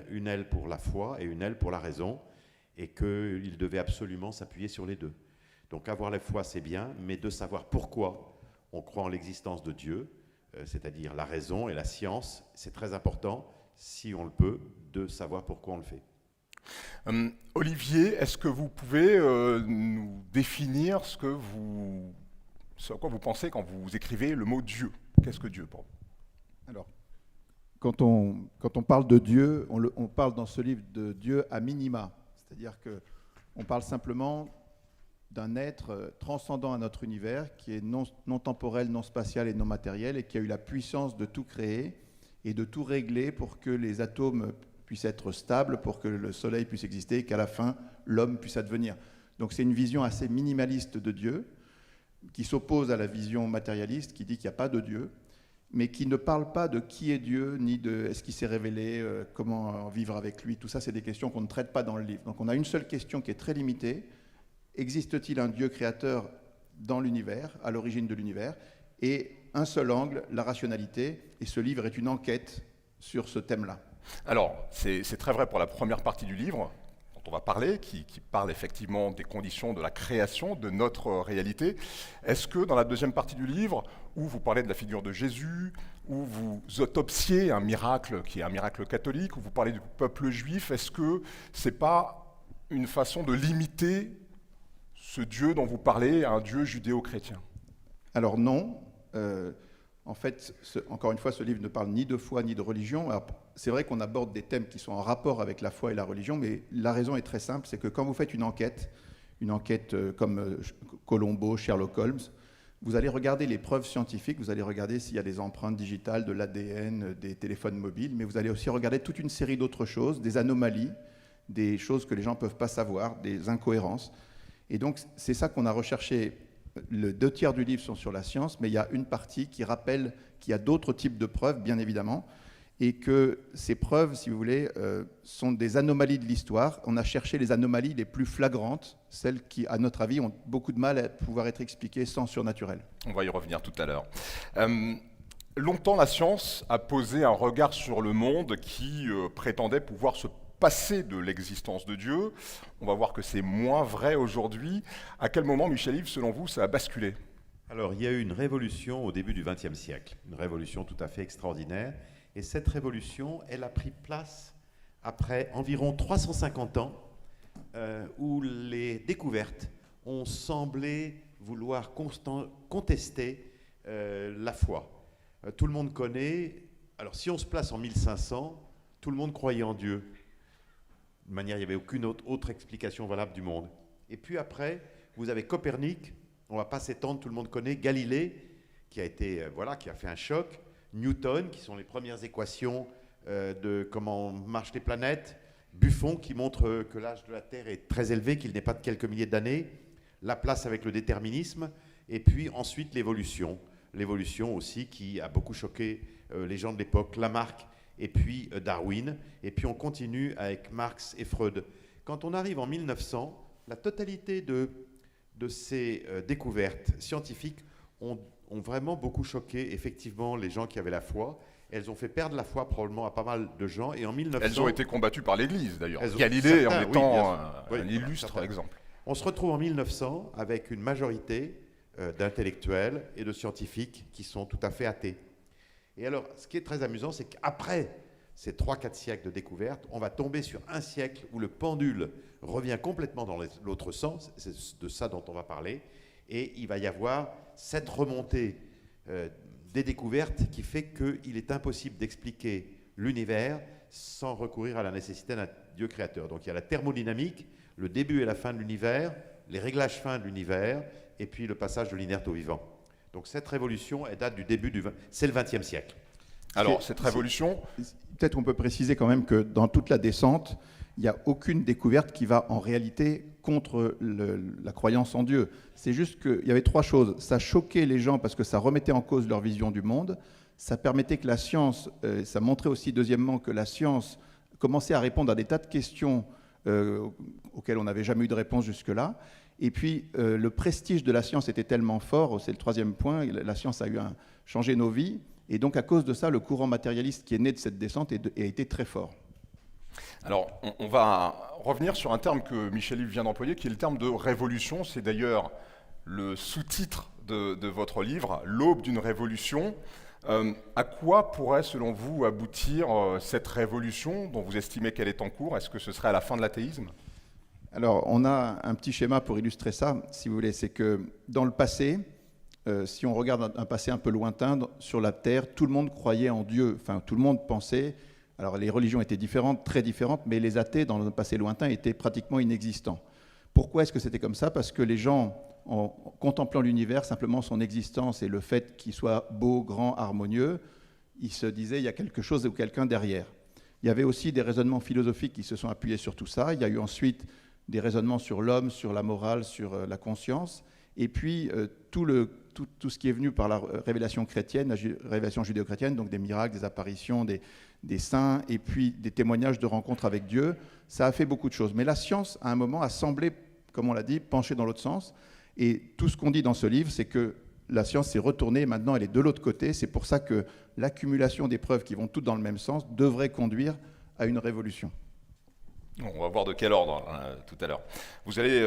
une aile pour la foi et une aile pour la raison, et qu'il devait absolument s'appuyer sur les deux. Donc avoir la foi, c'est bien, mais de savoir pourquoi on croit en l'existence de Dieu, c'est-à-dire la raison et la science, c'est très important, si on le peut, de savoir pourquoi on le fait. Olivier, est-ce que vous pouvez nous définir ce à quoi vous pensez quand vous écrivez le mot Dieu? Qu'est-ce que Dieu pour vous? Alors, quand on parle de Dieu, on parle dans ce livre de Dieu à minima. C'est-à-dire qu'on parle simplement d'un être transcendant à notre univers, qui est non temporel, non spatial et non matériel, et qui a eu la puissance de tout créer et de tout régler pour que les atomes puissent être stables, pour que le soleil puisse exister, et qu'à la fin, l'homme puisse advenir. Donc c'est une vision assez minimaliste de Dieu, qui s'oppose à la vision matérialiste, qui dit qu'il n'y a pas de Dieu, mais qui ne parle pas de qui est Dieu, ni de est-ce qu'il s'est révélé, comment vivre avec lui. Tout ça, c'est des questions qu'on ne traite pas dans le livre. Donc on a une seule question qui est très limitée. Existe-t-il un Dieu créateur dans l'univers, à l'origine de l'univers? Et un seul angle, la rationalité. Et ce livre est une enquête sur ce thème-là. Alors, c'est très vrai pour la première partie du livre, dont on va parler, qui parle effectivement des conditions de la création, de notre réalité. Est-ce que dans la deuxième partie du livre, où vous parlez de la figure de Jésus, où vous autopsiez un miracle qui est un miracle catholique, où vous parlez du peuple juif, est-ce que c'est pas une façon de limiter ce Dieu dont vous parlez à un Dieu judéo-chrétien? Alors non. En fait, encore une fois, ce livre ne parle ni de foi ni de religion. Alors, c'est vrai qu'on aborde des thèmes qui sont en rapport avec la foi et la religion, mais la raison est très simple, c'est que quand vous faites une enquête comme Colombo, Sherlock Holmes, vous allez regarder les preuves scientifiques, vous allez regarder s'il y a des empreintes digitales, de l'ADN, des téléphones mobiles, mais vous allez aussi regarder toute une série d'autres choses, des anomalies, des choses que les gens ne peuvent pas savoir, des incohérences. Et donc, c'est ça qu'on a recherché. Les 2/3 du livre sont sur la science, mais il y a une partie qui rappelle qu'il y a d'autres types de preuves, bien évidemment, et que ces preuves, si vous voulez, sont des anomalies de l'histoire. On a cherché les anomalies les plus flagrantes, celles qui, à notre avis, ont beaucoup de mal à pouvoir être expliquées sans surnaturel. On va y revenir tout à l'heure. Longtemps, la science a posé un regard sur le monde qui prétendait pouvoir se passer de l'existence de Dieu. On va voir que c'est moins vrai aujourd'hui. À quel moment, Michel-Yves, selon vous, ça a basculé? Alors, il y a eu une révolution au début du XXe siècle, une révolution tout à fait extraordinaire. Et cette révolution, elle a pris place après environ 350 ans où les découvertes ont semblé vouloir contester la foi. Tout le monde connaît, alors si on se place en 1500, tout le monde croyait en Dieu. De manière, il n'y avait aucune autre explication valable du monde. Et puis après, vous avez Copernic, on ne va pas s'étendre, tout le monde connaît, Galilée, qui a fait un choc, Newton, qui sont les premières équations de comment marchent les planètes, Buffon, qui montre que l'âge de la Terre est très élevé, qu'il n'est pas de quelques milliers d'années, Laplace avec le déterminisme, et puis ensuite l'évolution. L'évolution aussi qui a beaucoup choqué les gens de l'époque, Lamarck, et puis Darwin, et puis on continue avec Marx et Freud. Quand on arrive en 1900, la totalité de ces découvertes scientifiques ont vraiment beaucoup choqué effectivement les gens qui avaient la foi. Elles ont fait perdre la foi probablement à pas mal de gens, et en 1900... Elles ont été combattues par l'Église d'ailleurs. Galilée en étant un illustre exemple. On se retrouve en 1900 avec une majorité d'intellectuels et de scientifiques qui sont tout à fait athées. Et alors, ce qui est très amusant, c'est qu'après ces 3-4 siècles de découverte, on va tomber sur un siècle où le pendule revient complètement dans l'autre sens, c'est de ça dont on va parler, et il va y avoir cette remontée des découvertes qui fait qu'il est impossible d'expliquer l'univers sans recourir à la nécessité d'un Dieu créateur. Donc il y a la thermodynamique, le début et la fin de l'univers, les réglages fins de l'univers, et puis le passage de l'inerte au vivant. Donc cette révolution, elle date du début c'est le XXe siècle. Alors cette révolution... Peut-être on peut préciser quand même que dans toute la descente, il n'y a aucune découverte qui va en réalité contre la croyance en Dieu. C'est juste qu'il y avait 3 choses. Ça choquait les gens parce que ça remettait en cause leur vision du monde. Ça permettait que la science, ça montrait aussi deuxièmement que la science commençait à répondre à des tas de questions auxquelles on n'avait jamais eu de réponse jusque-là. Et puis, le prestige de la science était tellement fort, c'est le 3e point, la science a changé nos vies, et donc à cause de ça, le courant matérialiste qui est né de cette descente a été très fort. Alors, on va revenir sur un terme que Michel-Yves vient d'employer, qui est le terme de révolution. C'est d'ailleurs le sous-titre de votre livre, L'aube d'une révolution. À quoi pourrait, selon vous, aboutir cette révolution dont vous estimez qu'elle est en cours? Est-ce que ce serait à la fin de l'athéisme? Alors, on a un petit schéma pour illustrer ça, si vous voulez. C'est que dans le passé, si on regarde un passé un peu lointain, sur la Terre, tout le monde croyait en Dieu. Enfin, tout le monde pensait. Alors, les religions étaient différentes, très différentes, mais les athées, dans le passé lointain, étaient pratiquement inexistants. Pourquoi est-ce que c'était comme ça? Parce que les gens, en contemplant l'univers, simplement son existence et le fait qu'il soit beau, grand, harmonieux, ils se disaient il y a quelque chose ou quelqu'un derrière. Il y avait aussi des raisonnements philosophiques qui se sont appuyés sur tout ça. Il y a eu ensuite des raisonnements sur l'homme, sur la morale, sur la conscience. Et puis, tout ce qui est venu par la révélation chrétienne, la révélation judéo-chrétienne, donc des miracles, des apparitions, des saints, et puis des témoignages de rencontres avec Dieu, ça a fait beaucoup de choses. Mais la science, à un moment, a semblé, comme on l'a dit, pencher dans l'autre sens. Et tout ce qu'on dit dans ce livre, c'est que la science s'est retournée, maintenant elle est de l'autre côté. C'est pour ça que l'accumulation des preuves qui vont toutes dans le même sens devrait conduire à une révolution. On va voir de quel ordre tout à l'heure. Vous allez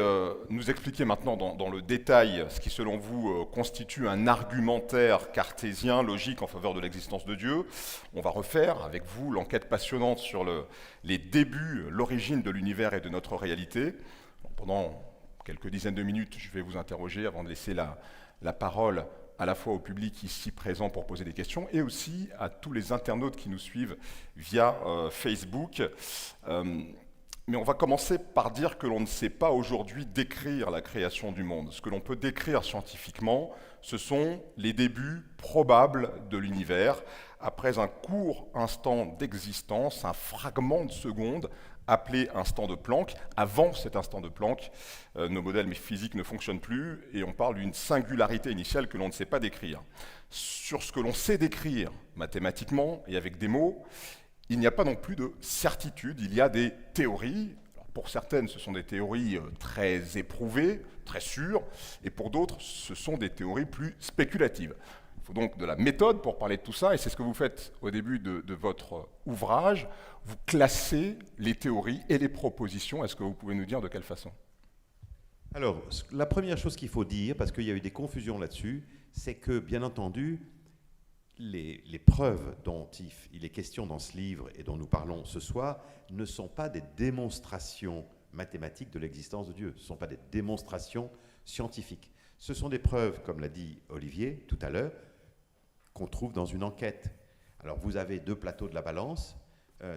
nous expliquer maintenant dans le détail ce qui, selon vous, constitue un argumentaire cartésien, logique en faveur de l'existence de Dieu. On va refaire avec vous l'enquête passionnante sur les débuts, l'origine de l'univers et de notre réalité. Pendant quelques dizaines de minutes, je vais vous interroger avant de laisser la parole à la fois au public ici présent pour poser des questions et aussi à tous les internautes qui nous suivent via Facebook. Mais on va commencer par dire que l'on ne sait pas aujourd'hui décrire la création du monde. Ce que l'on peut décrire scientifiquement, ce sont les débuts probables de l'univers, après un court instant d'existence, un fragment de seconde appelé instant de Planck. Avant cet instant de Planck, nos modèles physiques ne fonctionnent plus et on parle d'une singularité initiale que l'on ne sait pas décrire. Sur ce que l'on sait décrire mathématiquement et avec des mots, il n'y a pas non plus de certitude, il y a des théories. Alors pour certaines, ce sont des théories très éprouvées, très sûres, et pour d'autres, ce sont des théories plus spéculatives. Il faut donc de la méthode pour parler de tout ça, et c'est ce que vous faites au début de votre ouvrage. Vous classez les théories et les propositions. Est-ce que vous pouvez nous dire de quelle façon? Alors, la première chose qu'il faut dire, parce qu'il y a eu des confusions là-dessus, c'est que, bien entendu, les preuves dont il est question dans ce livre et dont nous parlons ce soir ne sont pas des démonstrations mathématiques de l'existence de Dieu, ce ne sont pas des démonstrations scientifiques. Ce sont des preuves, comme l'a dit Olivier tout à l'heure, qu'on trouve dans une enquête. Alors vous avez deux plateaux de la balance.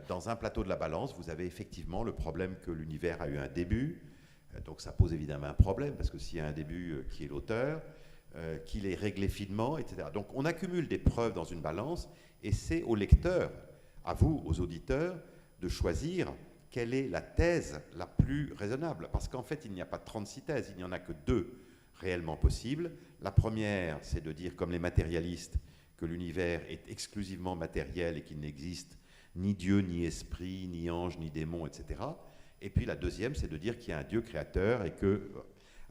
Dans un plateau de la balance, vous avez effectivement le problème que l'univers a eu un début. Donc ça pose évidemment un problème, parce que s'il y a un début, qui est l'auteur, qu'il est réglé finement, etc. Donc on accumule des preuves dans une balance, et c'est au lecteur, à vous, aux auditeurs, de choisir quelle est la thèse la plus raisonnable. Parce qu'en fait, il n'y a pas 36 thèses, il n'y en a que 2 réellement possibles. La première, c'est de dire, comme les matérialistes, que l'univers est exclusivement matériel et qu'il n'existe ni Dieu, ni esprit, ni ange, ni démon, etc. Et puis la deuxième, c'est de dire qu'il y a un Dieu créateur et que...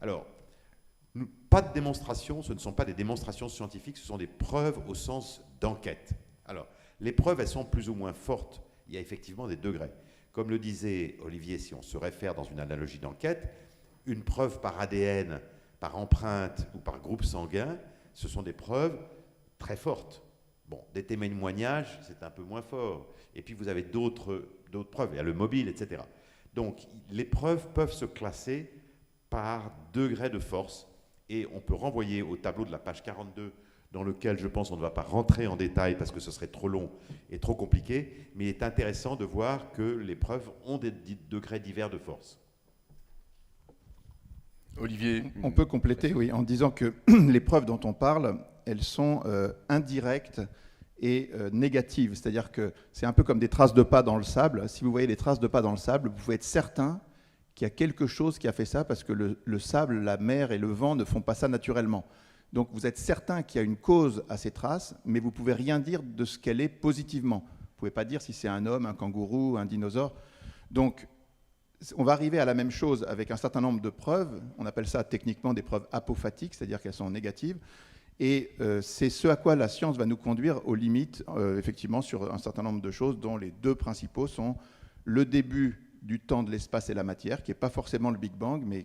Alors, pas de démonstration, ce ne sont pas des démonstrations scientifiques, ce sont des preuves au sens d'enquête. Alors, les preuves, elles sont plus ou moins fortes. Il y a effectivement des degrés. Comme le disait Olivier, si on se réfère dans une analogie d'enquête, une preuve par ADN, par empreinte ou par groupe sanguin, ce sont des preuves très fortes. Bon, des témoignages, c'est un peu moins fort. Et puis vous avez d'autres preuves, il y a le mobile, etc. Donc, les preuves peuvent se classer par degré de force. Et on peut renvoyer au tableau de la page 42, dans lequel je pense on ne va pas rentrer en détail parce que ce serait trop long et trop compliqué, mais il est intéressant de voir que les preuves ont des degrés divers de force. Olivier? On peut compléter, oui, en disant que les preuves dont on parle, elles sont indirectes et négatives. C'est-à-dire que c'est un peu comme des traces de pas dans le sable. Si vous voyez des traces de pas dans le sable, vous pouvez être certain qu'il y a quelque chose qui a fait ça, parce que le sable, la mer et le vent ne font pas ça naturellement. Donc vous êtes certain qu'il y a une cause à ces traces, mais vous ne pouvez rien dire de ce qu'elle est positivement. Vous ne pouvez pas dire si c'est un homme, un kangourou, un dinosaure. Donc on va arriver à la même chose avec un certain nombre de preuves. On appelle ça techniquement des preuves apophatiques, c'est-à-dire qu'elles sont négatives. Et c'est ce à quoi la science va nous conduire aux limites, effectivement, sur un certain nombre de choses, dont les 2 principaux sont le début du temps, de l'espace et la matière, qui n'est pas forcément le Big Bang, mais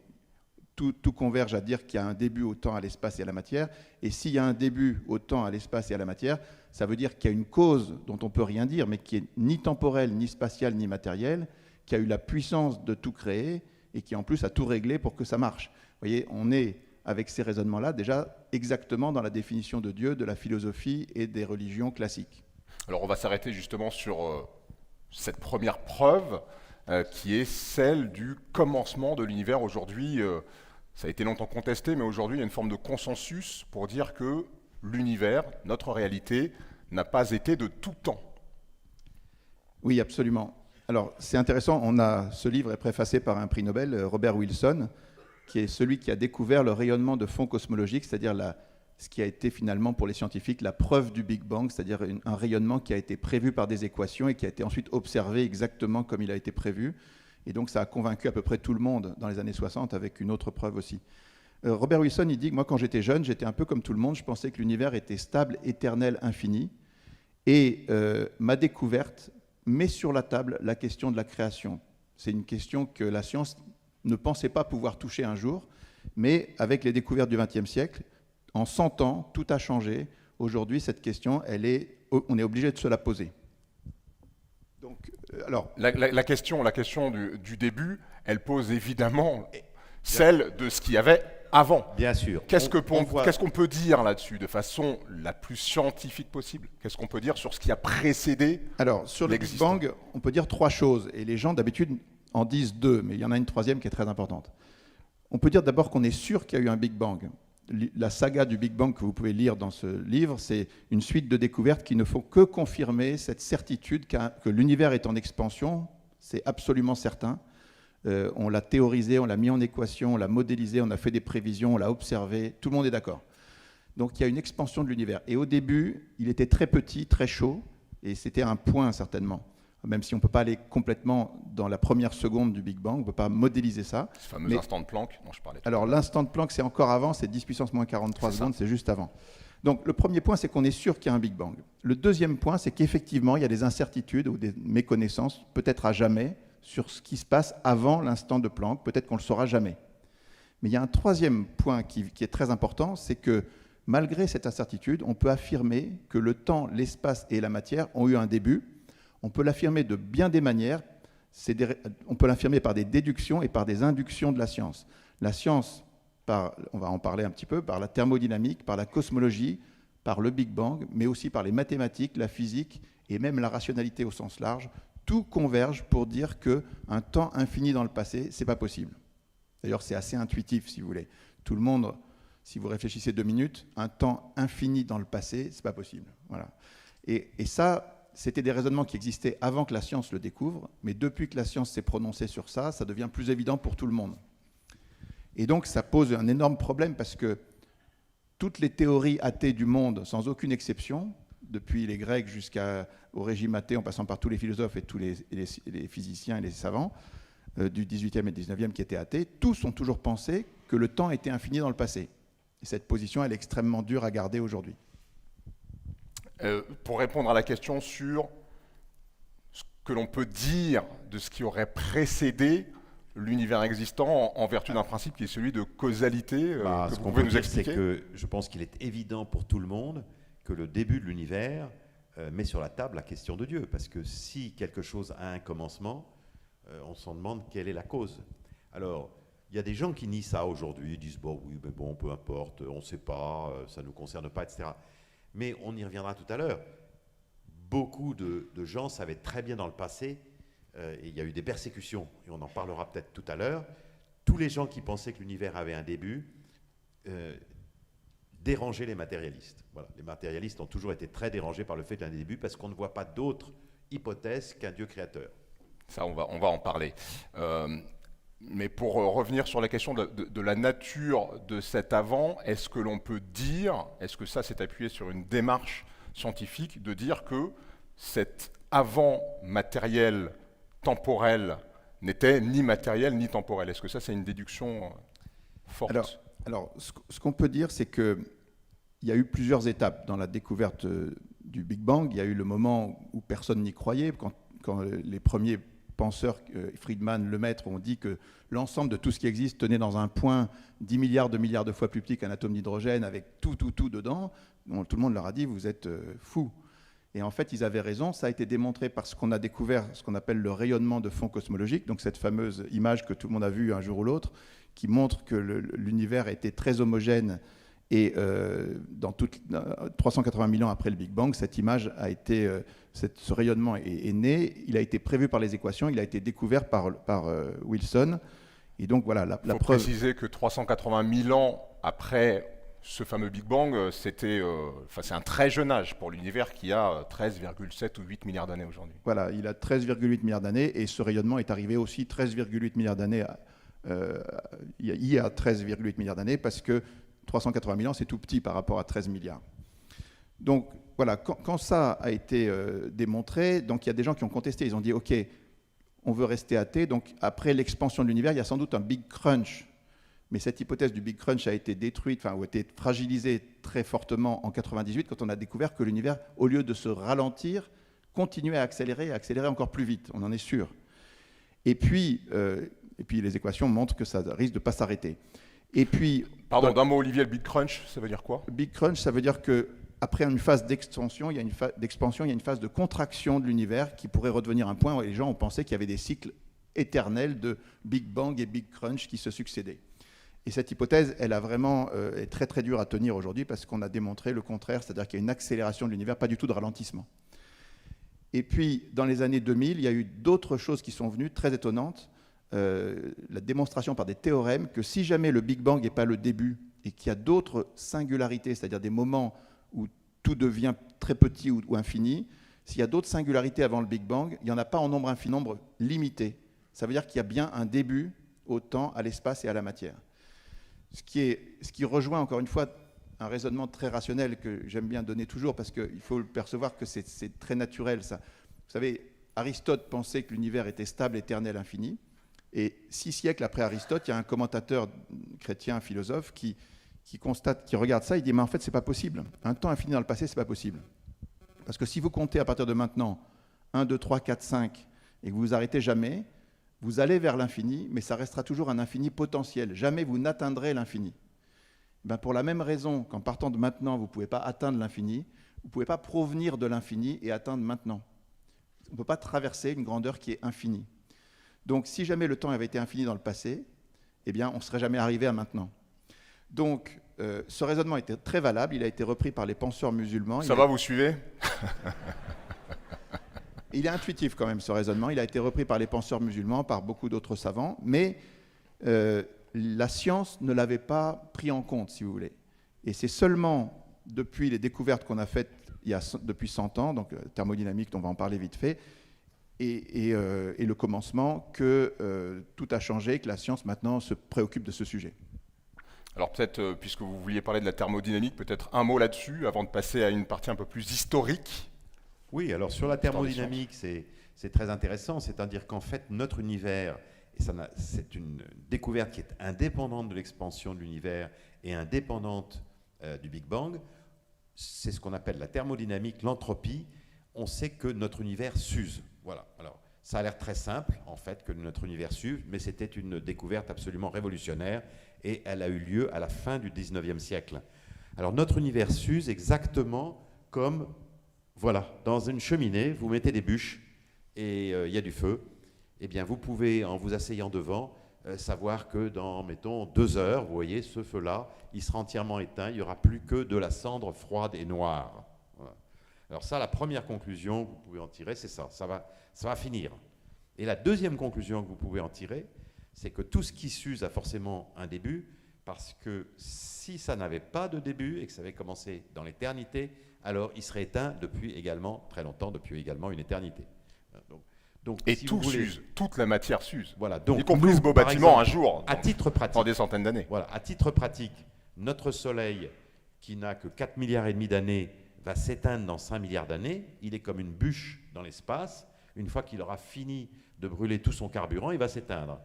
tout converge à dire qu'il y a un début au temps, à l'espace et à la matière. Et s'il y a un début au temps, à l'espace et à la matière, ça veut dire qu'il y a une cause dont on ne peut rien dire, mais qui est ni temporelle, ni spatiale, ni matérielle, qui a eu la puissance de tout créer et qui en plus a tout réglé pour que ça marche. Vous voyez, on est, avec ces raisonnements-là, déjà exactement dans la définition de Dieu, de la philosophie et des religions classiques. Alors on va s'arrêter justement sur cette première preuve qui est celle du commencement de l'univers. Aujourd'hui, ça a été longtemps contesté, mais aujourd'hui il y a une forme de consensus pour dire que l'univers, notre réalité, n'a pas été de tout temps. Oui, absolument. Alors c'est intéressant, ce livre est préfacé par un prix Nobel, Robert Wilson, qui est celui qui a découvert le rayonnement de fond cosmologique, c'est-à-dire ce qui a été finalement pour les scientifiques la preuve du Big Bang, c'est-à-dire un rayonnement qui a été prévu par des équations et qui a été ensuite observé exactement comme il a été prévu. Et donc ça a convaincu à peu près tout le monde dans les années 60 avec une autre preuve aussi. Robert Wilson, il dit que moi quand j'étais jeune, j'étais un peu comme tout le monde, je pensais que l'univers était stable, éternel, infini. Et ma découverte met sur la table la question de la création. C'est une question que la science ne pensait pas pouvoir toucher un jour, mais avec les découvertes du XXe siècle, en 100 ans, tout a changé. Aujourd'hui, cette question, on est obligé de se la poser. Donc, alors, la question du début, elle pose évidemment celle de ce qu'il y avait avant. Bien sûr. Qu'est-ce qu'on peut dire là-dessus de façon la plus scientifique possible? Qu'est-ce qu'on peut dire sur ce qui a précédé alors, sur le Big Bang, on peut dire 3 choses. Et les gens, d'habitude, en disent 2, mais il y en a une 3e qui est très importante. On peut dire d'abord qu'on est sûr qu'il y a eu un Big Bang. La saga du Big Bang que vous pouvez lire dans ce livre, c'est une suite de découvertes qui ne font que confirmer cette certitude que l'univers est en expansion. C'est absolument certain. On l'a théorisé, on l'a mis en équation, on l'a modélisé, on a fait des prévisions, on l'a observé. Tout le monde est d'accord. Donc il y a une expansion de l'univers. Et au début, il était très petit, très chaud, et c'était un point certainement. Même si on ne peut pas aller complètement dans la première seconde du Big Bang, on ne peut pas modéliser ça. Ce fameux instant de Planck dont je parlais. Alors l'instant de Planck, c'est encore avant, c'est 10 puissance moins 43 secondes, c'est juste avant. Donc le premier point, c'est qu'on est sûr qu'il y a un Big Bang. Le deuxième point, c'est qu'effectivement, il y a des incertitudes ou des méconnaissances, peut-être à jamais, sur ce qui se passe avant l'instant de Planck. Peut-être qu'on ne le saura jamais. Mais il y a un troisième point qui est très important, c'est que malgré cette incertitude, on peut affirmer que le temps, l'espace et la matière ont eu un début. On peut l'affirmer de bien des manières. On peut l'affirmer par des déductions et par des inductions de la science. La science, on va en parler un petit peu, par la thermodynamique, par la cosmologie, par le Big Bang, mais aussi par les mathématiques, la physique et même la rationalité au sens large. Tout converge pour dire qu'un temps infini dans le passé, ce n'est pas possible. D'ailleurs, c'est assez intuitif, si vous voulez. Tout le monde, si vous réfléchissez 2 minutes, un temps infini dans le passé, ce n'est pas possible. Voilà. Et ça, c'était des raisonnements qui existaient avant que la science le découvre, mais depuis que la science s'est prononcée sur ça, ça devient plus évident pour tout le monde. Et donc, ça pose un énorme problème parce que toutes les théories athées du monde, sans aucune exception, depuis les Grecs jusqu'au régime athée, en passant par tous les philosophes et tous les physiciens et les savants du 18e et 19e qui étaient athées, tous ont toujours pensé que le temps était infini dans le passé. Et cette position, elle est extrêmement dure à garder aujourd'hui. Pour répondre à la question sur ce que l'on peut dire de ce qui aurait précédé l'univers existant en vertu d'un principe qui est celui de causalité, que vous pouvez nous expliquer? C'est que je pense qu'il est évident pour tout le monde que le début de l'univers met sur la table la question de Dieu. Parce que si quelque chose a un commencement, on s'en demande quelle est la cause. Alors, il y a des gens qui nient ça aujourd'hui, ils disent bon, oui, mais bon, peu importe, on ne sait pas, ça ne nous concerne pas, etc. Mais on y reviendra tout à l'heure. Beaucoup de gens savaient très bien dans le passé, et il y a eu des persécutions, et on en parlera peut-être tout à l'heure, tous les gens qui pensaient que l'univers avait un début dérangeaient les matérialistes. Voilà. Les matérialistes ont toujours été très dérangés par le fait d'un début, parce qu'on ne voit pas d'autre hypothèse qu'un Dieu créateur. Ça, on va en parler. Mais pour revenir sur la question de la nature de cet avant, est-ce que l'on peut dire, est-ce que ça s'est appuyé sur une démarche scientifique de dire que cet avant matériel temporel n'était ni matériel ni temporel? Est-ce que ça, c'est une déduction forte? Alors ce qu'on peut dire, c'est qu'il y a eu plusieurs étapes dans la découverte du Big Bang. Il y a eu le moment où personne n'y croyait, quand les premiers penseurs, Friedman, Lemaître, ont dit que l'ensemble de tout ce qui existe tenait dans un point 10 milliards de fois plus petit qu'un atome d'hydrogène, avec tout dedans. Bon, tout le monde leur a dit, vous êtes fous. Et en fait, ils avaient raison. Ça a été démontré parce qu'on a découvert ce qu'on appelle le rayonnement de fond cosmologique, donc cette fameuse image que tout le monde a vue un jour ou l'autre, qui montre que l'univers était très homogène. Et 380 000 ans après le Big Bang, cette image a été, ce rayonnement est né. Il a été prévu par les équations, il a été découvert par Wilson. Et donc voilà, la preuve. Il faut préciser que 380 000 ans après ce fameux Big Bang, c'est un très jeune âge pour l'univers qui a 13,7 ou 8 milliards d'années aujourd'hui. Voilà, il a 13,8 milliards d'années et ce rayonnement est arrivé aussi 13,8 milliards d'années. Il y a 13,8 milliards d'années parce que 380 000 ans, c'est tout petit par rapport à 13 milliards. Donc voilà, quand ça a été démontré, donc il y a des gens qui ont contesté, ils ont dit ok, on veut rester athée, donc après l'expansion de l'univers, il y a sans doute un Big Crunch. Mais cette hypothèse du Big Crunch a été détruite, ou a été fragilisée très fortement en 98 quand on a découvert que l'univers, au lieu de se ralentir, continuait à accélérer encore plus vite, on en est sûr. Et puis les équations montrent que ça risque de ne pas s'arrêter. Et puis, pardon, d'un mot, Olivier, le Big Crunch, ça veut dire quoi? Big Crunch, ça veut dire qu'après une phase d'expansion, il y a une phase de contraction de l'univers qui pourrait redevenir un point où les gens ont pensé qu'il y avait des cycles éternels de Big Bang et Big Crunch qui se succédaient. Et cette hypothèse, elle est très très dure à tenir aujourd'hui parce qu'on a démontré le contraire, c'est-à-dire qu'il y a une accélération de l'univers, pas du tout de ralentissement. Et puis, dans les années 2000, il y a eu d'autres choses qui sont venues très étonnantes. La démonstration par des théorèmes que si jamais le Big Bang n'est pas le début et qu'il y a d'autres singularités, c'est-à-dire des moments où tout devient très petit ou infini, s'il y a d'autres singularités avant le Big Bang, il n'y en a pas en nombre infini, nombre limité. Ça veut dire qu'il y a bien un début au temps, à l'espace et à la matière. Ce qui rejoint encore une fois un raisonnement très rationnel que j'aime bien donner toujours parce qu'il faut le percevoir que c'est très naturel ça. Vous savez, Aristote pensait que l'univers était stable, éternel, infini. Et 6 siècles après Aristote, il y a un commentateur chrétien, un philosophe, qui regarde ça, il dit mais en fait c'est pas possible. Un temps infini dans le passé, c'est pas possible. Parce que si vous comptez à partir de maintenant 1, 2, 3, 4, 5 et que vous vous arrêtez jamais, vous allez vers l'infini, mais ça restera toujours un infini potentiel. Jamais vous n'atteindrez l'infini. Ben pour la même raison qu'en partant de maintenant, vous ne pouvez pas atteindre l'infini, vous ne pouvez pas provenir de l'infini et atteindre maintenant. On ne peut pas traverser une grandeur qui est infinie. Donc si jamais le temps avait été infini dans le passé, eh bien on ne serait jamais arrivé à maintenant. Donc ce raisonnement était très valable, il a été repris par les penseurs musulmans. Ça va, vous suivez? Il est intuitif quand même ce raisonnement, il a été repris par les penseurs musulmans, par beaucoup d'autres savants, mais la science ne l'avait pas pris en compte, si vous voulez. Et c'est seulement depuis les découvertes qu'on a faites depuis 100 ans, donc thermodynamique, on va en parler vite fait, et le commencement, que tout a changé, que la science maintenant se préoccupe de ce sujet. Alors peut-être, puisque vous vouliez parler de la thermodynamique, peut-être un mot là-dessus, avant de passer à une partie un peu plus historique. Oui, alors sur la thermodynamique, c'est très intéressant, c'est-à-dire qu'en fait, notre univers, et c'est une découverte qui est indépendante de l'expansion de l'univers et indépendante du Big Bang, c'est ce qu'on appelle la thermodynamique, l'entropie. On sait que notre univers s'use. Voilà. Alors, ça a l'air très simple, en fait, que notre univers s'use, mais c'était une découverte absolument révolutionnaire et elle a eu lieu à la fin du 19e siècle. Alors, notre univers s'use exactement comme... Voilà, dans une cheminée, vous mettez des bûches et il y a du feu. Eh bien, vous pouvez, en vous asseyant devant, savoir que dans, mettons, 2 heures, vous voyez, ce feu-là, il sera entièrement éteint, il n'y aura plus que de la cendre froide et noire. Voilà. Alors ça, la première conclusion que vous pouvez en tirer, c'est ça, ça va finir. Et la deuxième conclusion que vous pouvez en tirer, c'est que tout ce qui s'use a forcément un début, parce que si ça n'avait pas de début et que ça avait commencé dans l'éternité, alors il serait éteint depuis également, très longtemps, depuis également une éternité. Donc, et si tout voulez, s'use, toute la matière s'use, voilà, donc, y compris nous, ce beau par bâtiment exemple, un jour, à titre pratique, dans des centaines d'années. Voilà, à titre pratique, notre Soleil, qui n'a que 4,5 milliards d'années, va s'éteindre dans 5 milliards d'années. Il est comme une bûche dans l'espace. Une fois qu'il aura fini de brûler tout son carburant, il va s'éteindre.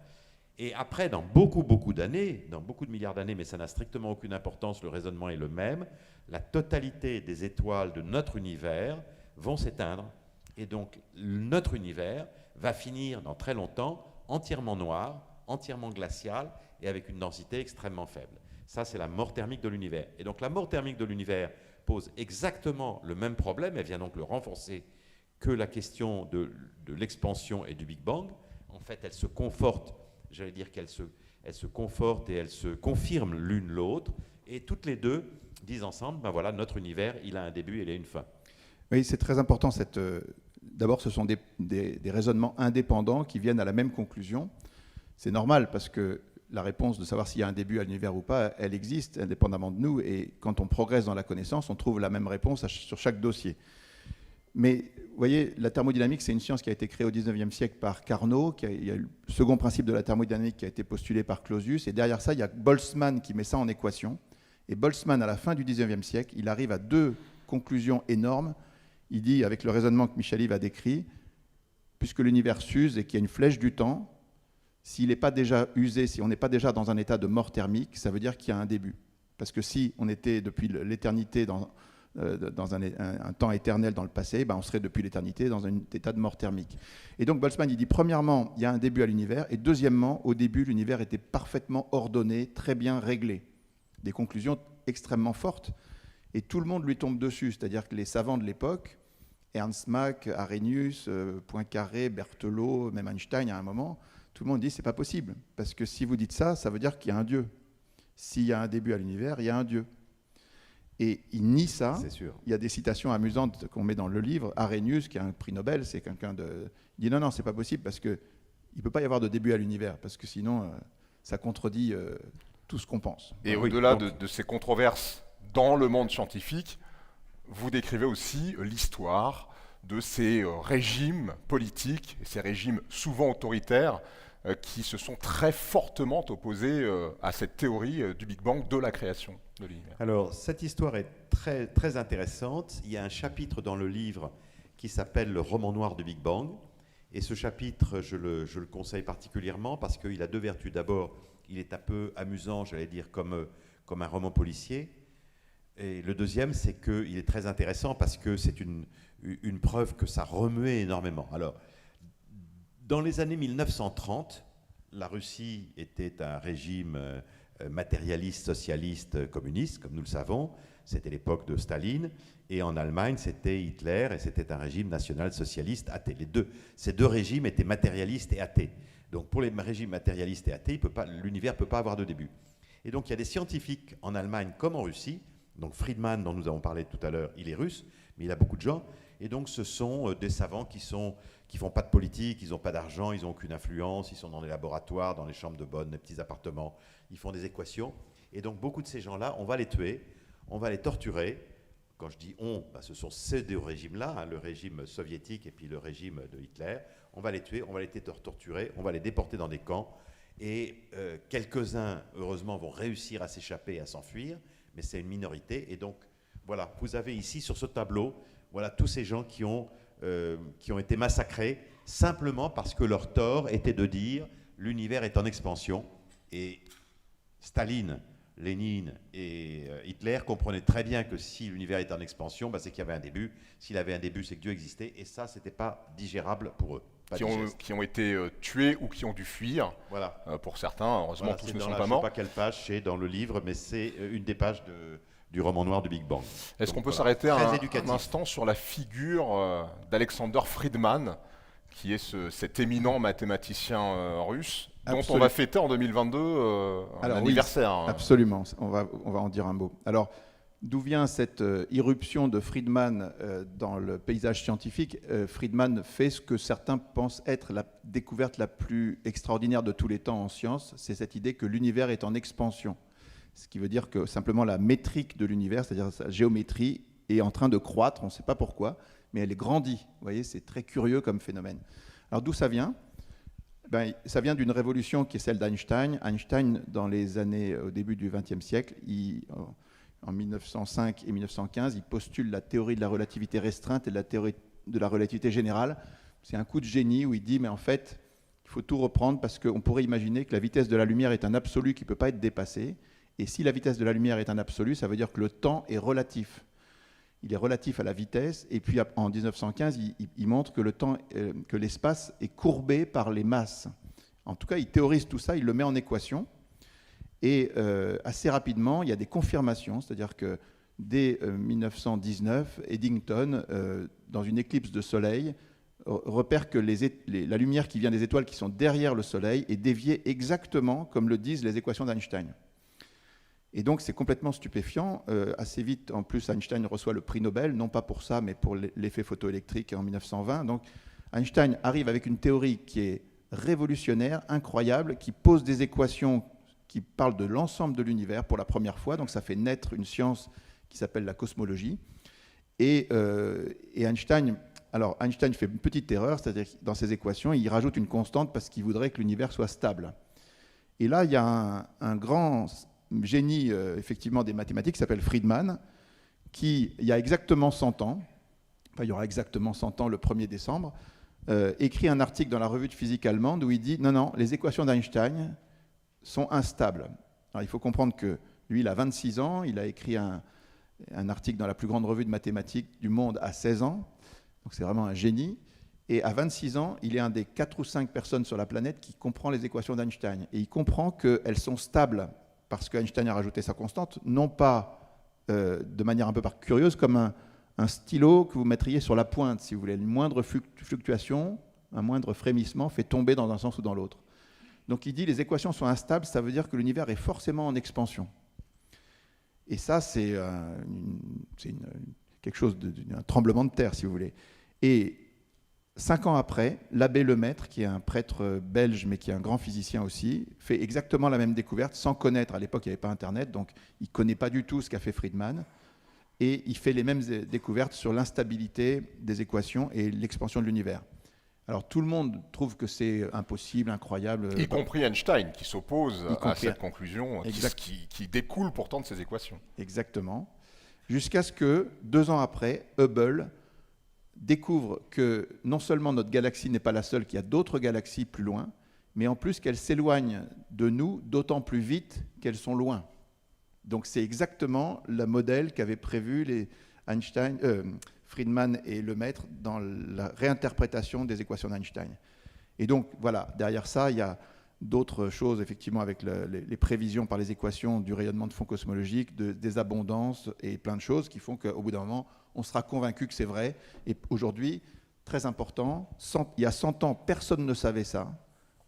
Et après, dans beaucoup d'années, dans beaucoup de milliards d'années, mais ça n'a strictement aucune importance, le raisonnement est le même, la totalité des étoiles de notre univers vont s'éteindre. Et donc, notre univers va finir dans très longtemps entièrement noir, entièrement glacial et avec une densité extrêmement faible. Ça, c'est la mort thermique de l'univers. Et donc la mort thermique de l'univers pose exactement le même problème, elle vient donc le renforcer que la question de l'expansion et du Big Bang. En fait, elle se conforte, j'allais dire qu'elle se conforte et elle se confirme l'une l'autre, et toutes les deux disent ensemble, ben voilà, notre univers, il a un début et il a une fin. Oui, c'est très important. D'abord, ce sont des raisonnements indépendants qui viennent à la même conclusion. C'est normal parce que la réponse de savoir s'il y a un début à l'univers ou pas, elle existe indépendamment de nous. Et quand on progresse dans la connaissance, on trouve la même réponse sur chaque dossier. Mais vous voyez, la thermodynamique, c'est une science qui a été créée au 19e siècle par Carnot. Il y a le second principe de la thermodynamique qui a été postulé par Clausius. Et derrière ça, il y a Boltzmann qui met ça en équation. Et Boltzmann, à la fin du 19e siècle, il arrive à deux conclusions énormes. Il dit, avec le raisonnement que Michel-Yves a décrit, puisque l'univers s'use et qu'il y a une flèche du temps, s'il n'est pas déjà usé, si on n'est pas déjà dans un état de mort thermique, ça veut dire qu'il y a un début. Parce que si on était depuis l'éternité dans un temps éternel dans le passé, ben on serait depuis l'éternité dans un état de mort thermique. Et donc Boltzmann, il dit, premièrement, il y a un début à l'univers, et deuxièmement, au début, l'univers était parfaitement ordonné, très bien réglé. Des conclusions extrêmement fortes. Et tout le monde lui tombe dessus, c'est-à-dire que les savants de l'époque, Ernst Mach, Arrhenius, Poincaré, Berthelot, même Einstein à un moment, tout le monde dit c'est pas possible, parce que si vous dites ça, ça veut dire qu'il y a un Dieu. S'il y a un début à l'univers, il y a un Dieu. Et il nie ça. C'est sûr. Il y a des citations amusantes qu'on met dans le livre. Arrhenius, qui a un prix Nobel, c'est quelqu'un il dit non, c'est pas possible, parce qu'il ne peut pas y avoir de début à l'univers, parce que sinon, ça contredit tout ce qu'on pense. Et au-delà de ces controverses dans le monde scientifique, vous décrivez aussi l'histoire de ces régimes politiques, ces régimes souvent autoritaires, qui se sont très fortement opposés à cette théorie du Big Bang, de la création de l'univers. Alors, cette histoire est très, très intéressante. Il y a un chapitre dans le livre qui s'appelle « Le roman noir du Big Bang ». Et ce chapitre, je le conseille particulièrement parce qu'il a deux vertus. D'abord, il est un peu amusant, j'allais dire, comme un roman policier. Et le deuxième, c'est qu'il est très intéressant parce que c'est une preuve que ça remuait énormément. Alors, dans les années 1930, la Russie était un régime matérialiste, socialiste, communiste, comme nous le savons. C'était l'époque de Staline. Et en Allemagne, c'était Hitler et c'était un régime national-socialiste athée. Ces deux régimes étaient matérialistes et athées. Donc pour les régimes matérialistes et athées, l'univers ne peut pas avoir de début. Et donc il y a des scientifiques en Allemagne comme en Russie. Donc Friedman, dont nous avons parlé tout à l'heure, il est russe, mais il a beaucoup de gens. Et donc ce sont des savants qui font pas de politique, ils n'ont pas d'argent, ils n'ont aucune influence, ils sont dans les laboratoires, dans les chambres de bonne, les petits appartements, ils font des équations. Et donc beaucoup de ces gens-là, on va les tuer, on va les torturer. Quand je dis on, ce sont ces deux régimes-là, le régime soviétique et puis le régime de Hitler. On va les tuer, on va les torturer, on va les déporter dans des camps. Et quelques-uns, heureusement, vont réussir à s'échapper, à s'enfuir, mais c'est une minorité. Et donc, voilà, vous avez ici sur ce tableau, voilà tous ces gens qui ont été massacrés simplement parce que leur tort était de dire l'univers est en expansion. Et Staline, Lénine et Hitler comprenaient très bien que si l'univers est en expansion, c'est qu'il y avait un début. S'il avait un début, c'est que Dieu existait. Et ça, ce n'était pas digérable pour eux. Qui ont été tués ou qui ont dû fuir. Voilà. Pour certains, heureusement, tous ne sont pas morts. Je ne sais pas quelle page c'est dans le livre, mais c'est une des pages du roman noir du Big Bang. Est-ce qu'on peut s'arrêter un instant sur la figure d'Alexander Friedman, qui est cet éminent mathématicien russe, dont on va fêter en 2022 un anniversaire. Oui, absolument, on va en dire un mot. Alors, d'où vient cette irruption de Friedman dans le paysage scientifique? Friedman fait ce que certains pensent être la découverte la plus extraordinaire de tous les temps en sciences, c'est cette idée que l'univers est en expansion. Ce qui veut dire que simplement la métrique de l'univers, c'est-à-dire sa géométrie, est en train de croître, on ne sait pas pourquoi, mais elle grandit. Vous voyez, c'est très curieux comme phénomène. Alors d'où ça vient? Ça vient d'une révolution qui est celle d'Einstein. Einstein, au début du XXe siècle, en 1905 et 1915, il postule la théorie de la relativité restreinte et la théorie de la relativité générale. C'est un coup de génie où il dit, mais en fait, il faut tout reprendre parce qu'on pourrait imaginer que la vitesse de la lumière est un absolu qui ne peut pas être dépassé. Et si la vitesse de la lumière est un absolu, ça veut dire que le temps est relatif. il est relatif à la vitesse, et puis en 1915, il montre que que l'espace est courbé par les masses. En tout cas, il théorise tout ça, il le met en équation, et assez rapidement, il y a des confirmations, c'est-à-dire que dès 1919, Eddington, dans une éclipse de soleil, repère que la lumière qui vient des étoiles qui sont derrière le soleil est déviée exactement comme le disent les équations d'Einstein. Et donc c'est complètement stupéfiant. Assez vite, en plus, Einstein reçoit le prix Nobel, non pas pour ça, mais pour l'effet photoélectrique en 1920. Donc Einstein arrive avec une théorie qui est révolutionnaire, incroyable, qui pose des équations qui parlent de l'ensemble de l'univers pour la première fois. Donc ça fait naître une science qui s'appelle la cosmologie. Et Einstein fait une petite erreur, c'est-à-dire que dans ses équations, il rajoute une constante parce qu'il voudrait que l'univers soit stable. Et là, il y a un grand génie, effectivement, des mathématiques qui s'appelle Friedman, qui, il y a exactement 100 ans, enfin, il y aura exactement 100 ans le 1er décembre, écrit un article dans la revue de physique allemande où il dit « Non, les équations d'Einstein sont instables ». Alors, il faut comprendre que lui, il a 26 ans, il a écrit un article dans la plus grande revue de mathématiques du monde à 16 ans, donc c'est vraiment un génie. Et à 26 ans, il est un des 4 ou 5 personnes sur la planète qui comprend les équations d'Einstein. Et il comprend qu'elles sont stables parce qu'Einstein a rajouté sa constante, non pas de manière un peu curieuse, comme un stylo que vous mettriez sur la pointe, si vous voulez. Une moindre fluctuation, un moindre frémissement fait tomber dans un sens ou dans l'autre. Donc il dit les équations sont instables, ça veut dire que l'univers est forcément en expansion. Et ça, c'est quelque chose d'un tremblement de terre, si vous voulez. Et 5 ans après, l'abbé Lemaître, qui est un prêtre belge, mais qui est un grand physicien aussi, fait exactement la même découverte, sans connaître, à l'époque il n'y avait pas Internet, donc il ne connaît pas du tout ce qu'a fait Friedman, et il fait les mêmes découvertes sur l'instabilité des équations et l'expansion de l'univers. Alors tout le monde trouve que c'est impossible, incroyable. Y compris Einstein, qui s'oppose à cette conclusion, qui découle pourtant de ces équations. Exactement. Jusqu'à ce que, 2 ans après, Hubble découvre que non seulement notre galaxie n'est pas la seule, qu'il y a d'autres galaxies plus loin, mais en plus qu'elles s'éloignent de nous d'autant plus vite qu'elles sont loin. Donc c'est exactement le modèle qu'avaient prévu les Friedman et Lemaître dans la réinterprétation des équations d'Einstein. Et donc voilà, derrière ça, il y a d'autres choses, effectivement, avec les prévisions par les équations du rayonnement de fond cosmologique, des abondances et plein de choses qui font qu'au bout d'un moment, on sera convaincu que c'est vrai. Et aujourd'hui, très important, il y a 100 ans, personne ne savait ça.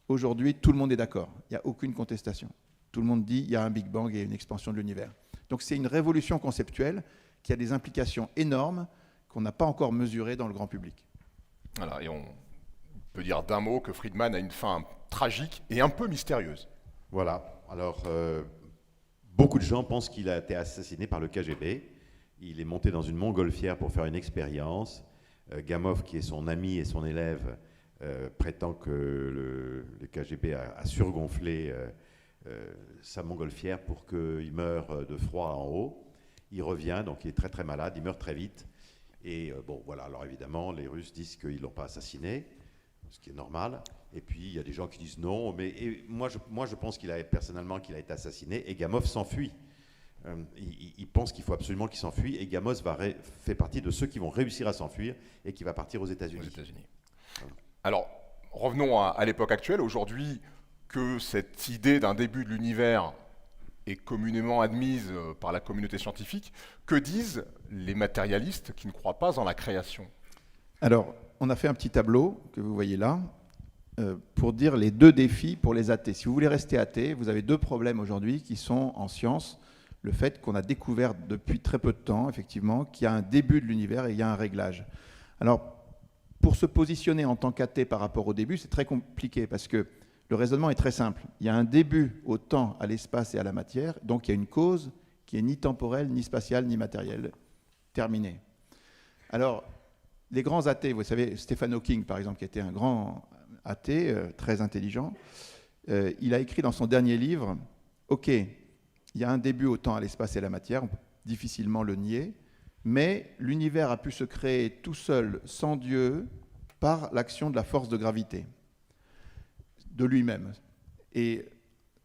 Aujourd'hui, tout le monde est d'accord. Il n'y a aucune contestation. Tout le monde dit qu'il y a un Big Bang et une expansion de l'univers. Donc c'est une révolution conceptuelle qui a des implications énormes qu'on n'a pas encore mesurées dans le grand public. Voilà, et on peut dire d'un mot que Friedman a une fin tragique et un peu mystérieuse. Voilà. Alors, beaucoup de gens pensent qu'il a été assassiné par le KGB. Il est monté dans une montgolfière pour faire une expérience. Gamow, qui est son ami et son élève, prétend que le KGB a surgonflé sa montgolfière pour qu'il meure de froid en haut. Il revient, donc il est très très malade, il meurt très vite. Et bon, voilà, alors évidemment, les Russes disent qu'ils ne l'ont pas assassiné, ce qui est normal. Et puis, il y a des gens qui disent non, mais moi, je pense personnellement qu'il a été assassiné, et Gamow s'enfuit. Il pense qu'il faut absolument qu'il s'enfuit, et Gamow fait partie de ceux qui vont réussir à s'enfuir et qui va partir aux États-Unis. Voilà. Alors, revenons à l'époque actuelle. Aujourd'hui, que cette idée d'un début de l'univers est communément admise par la communauté scientifique, que disent les matérialistes qui ne croient pas en la création? Alors, on a fait un petit tableau que vous voyez là pour dire les 2 défis pour les athées. Si vous voulez rester athée, vous avez 2 problèmes aujourd'hui qui sont en science. Le fait qu'on a découvert depuis très peu de temps, effectivement, qu'il y a un début de l'univers et il y a un réglage. Alors, pour se positionner en tant qu'athée par rapport au début, c'est très compliqué parce que le raisonnement est très simple. Il y a un début au temps, à l'espace et à la matière, donc il y a une cause qui est ni temporelle, ni spatiale, ni matérielle. Terminé. Alors, les grands athées, vous savez, Stephen Hawking, par exemple, qui était un grand athée, très intelligent, il a écrit dans son dernier livre, « Ok, il y a un début au temps, à l'espace et à la matière, on peut difficilement le nier, mais l'univers a pu se créer tout seul, sans Dieu, par l'action de la force de gravité, de lui-même. » Et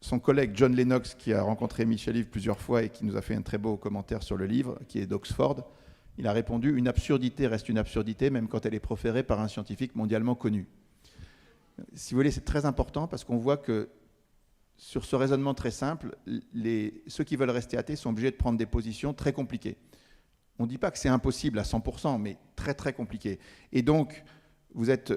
son collègue John Lennox, qui a rencontré Michel-Yves plusieurs fois et qui nous a fait un très beau commentaire sur le livre, qui est d'Oxford, Il a répondu « Une absurdité reste une absurdité, même quand elle est proférée par un scientifique mondialement connu ». Si vous voulez, c'est très important parce qu'on voit que sur ce raisonnement très simple, ceux qui veulent rester athées sont obligés de prendre des positions très compliquées. On ne dit pas que c'est impossible à 100%, mais très très compliqué. Et donc, vous êtes,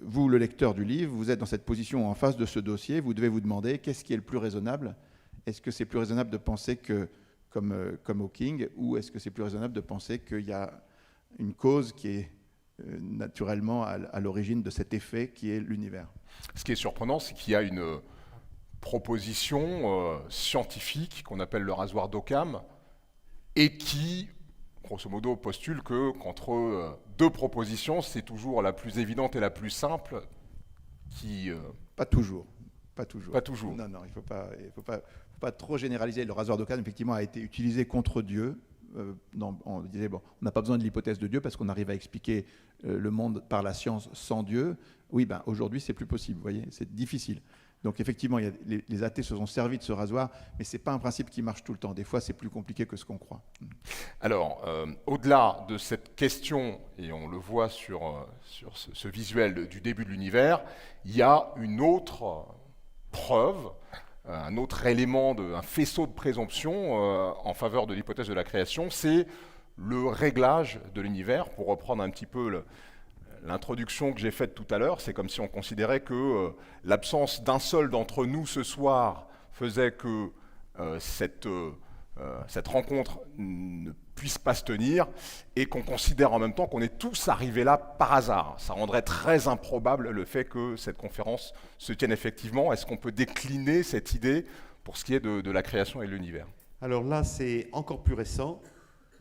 vous le lecteur du livre, vous êtes dans cette position en face de ce dossier, vous devez vous demander qu'est-ce qui est le plus raisonnable. Est-ce que c'est plus raisonnable de penser que, comme Hawking, ou est-ce que c'est plus raisonnable de penser qu'il y a une cause qui est naturellement à l'origine de cet effet qui est l'univers? Ce qui est surprenant, c'est qu'il y a une proposition scientifique qu'on appelle le rasoir d'Occam et qui, grosso modo, postule que qu'entre deux propositions, c'est toujours la plus évidente et la plus simple qui... Pas toujours. Pas toujours. Pas toujours. Non, non, il ne faut pas trop généraliser. Le rasoir d'Occam, effectivement, a été utilisé contre Dieu. On disait, bon, on n'a pas besoin de l'hypothèse de Dieu parce qu'on arrive à expliquer le monde par la science sans Dieu. Oui, ben, aujourd'hui, c'est plus possible, vous voyez, c'est difficile. Donc effectivement, les athées se sont servis de ce rasoir, mais ce n'est pas un principe qui marche tout le temps. Des fois, c'est plus compliqué que ce qu'on croit. Alors, au-delà de cette question, et on le voit sur ce visuel du début de l'univers, il y a une autre preuve, un autre élément, un faisceau de présomption en faveur de l'hypothèse de la création, c'est le réglage de l'univers. Pour reprendre un petit peu l'introduction que j'ai faite tout à l'heure, c'est comme si on considérait que l'absence d'un seul d'entre nous ce soir faisait que cette rencontre ne puisse pas se tenir et qu'on considère en même temps qu'on est tous arrivés là par hasard. Ça rendrait très improbable le fait que cette conférence se tienne effectivement. Est-ce qu'on peut décliner cette idée pour ce qui est de la création et de l'univers? Alors là, c'est encore plus récent.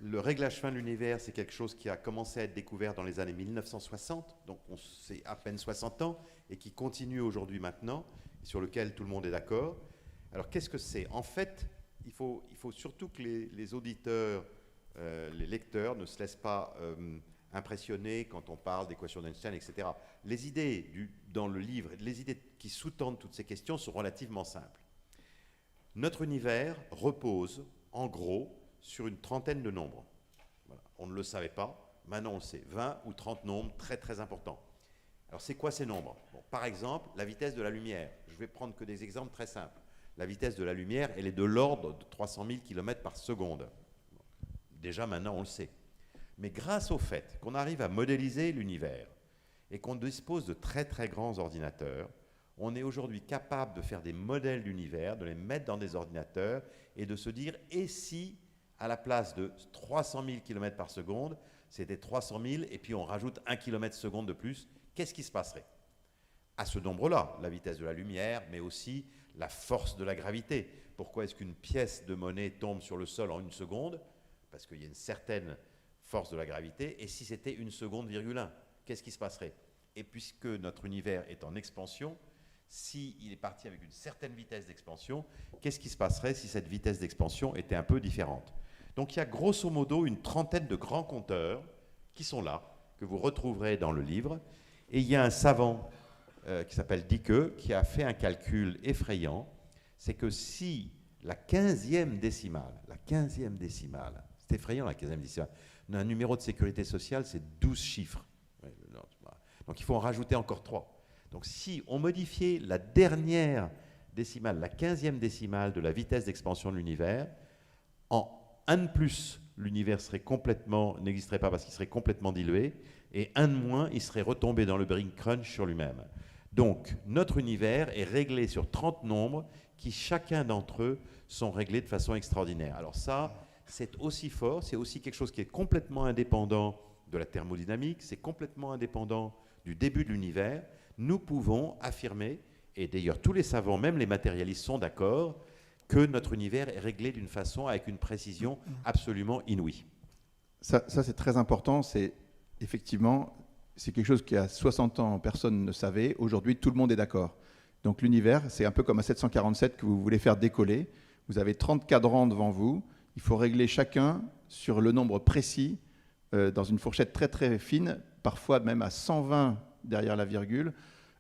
Le réglage fin de l'univers, c'est quelque chose qui a commencé à être découvert dans les années 1960, donc c'est à peine 60 ans, et qui continue aujourd'hui maintenant, sur lequel tout le monde est d'accord. Alors qu'est-ce que c'est? En fait, il faut surtout que les auditeurs, les lecteurs ne se laissent pas impressionner quand on parle d'équations d'Einstein, etc. Les idées dans le livre, les idées qui sous-tendent toutes ces questions sont relativement simples. Notre univers repose, en gros, sur une trentaine de nombres. Voilà. On ne le savait pas, maintenant on le sait. 20 ou 30 nombres très très importants. Alors c'est quoi ces nombres? Bon, par exemple, la vitesse de la lumière. Je vais prendre que des exemples très simples. La vitesse de la lumière, elle est de l'ordre de 300 000 km par seconde. Déjà maintenant on le sait. Mais grâce au fait qu'on arrive à modéliser l'univers et qu'on dispose de très très grands ordinateurs, on est aujourd'hui capable de faire des modèles d'univers, de les mettre dans des ordinateurs et de se dire, et si à la place de 300 000 km par seconde, c'était 300 000 et puis on rajoute 1 km seconde de plus, qu'est-ce qui se passerait? À ce nombre-là, la vitesse de la lumière, mais aussi la force de la gravité. Pourquoi est-ce qu'une pièce de monnaie tombe sur le sol en 1 seconde? Parce qu'il y a une certaine force de la gravité. Et si c'était 1 seconde, virgule 1, qu'est-ce qui se passerait? Et puisque notre univers est en expansion, s'il est parti avec une certaine vitesse d'expansion, qu'est-ce qui se passerait si cette vitesse d'expansion était un peu différente? Donc il y a grosso modo une trentaine de grands compteurs qui sont là, que vous retrouverez dans le livre. Et il y a un savant qui s'appelle Dicke qui a fait un calcul effrayant. C'est que si la 15e décimale, c'est effrayant la 15e décimale, un numéro de sécurité sociale, c'est 12 chiffres. Donc il faut en rajouter encore 3. Donc si on modifiait la dernière décimale, la 15e décimale de la vitesse d'expansion de l'univers, en 1 de plus, l'univers n'existerait pas parce qu'il serait complètement dilué, et 1 de moins, il serait retombé dans le Big Crunch sur lui-même. Donc, notre univers est réglé sur 30 nombres qui, chacun d'entre eux, sont réglés de façon extraordinaire. Alors ça, c'est aussi fort, c'est aussi quelque chose qui est complètement indépendant de la thermodynamique, c'est complètement indépendant du début de l'univers. Nous pouvons affirmer, et d'ailleurs tous les savants, même les matérialistes, sont d'accord, que notre univers est réglé d'une façon avec une précision absolument inouïe. Ça c'est très important. C'est effectivement, c'est quelque chose qui, à 60 ans, personne ne savait. Aujourd'hui, tout le monde est d'accord. Donc l'univers, c'est un peu comme à 747 que vous voulez faire décoller. Vous avez 30 cadrans devant vous. Il faut régler chacun sur le nombre précis, dans une fourchette très très fine, parfois même à 120 derrière la virgule.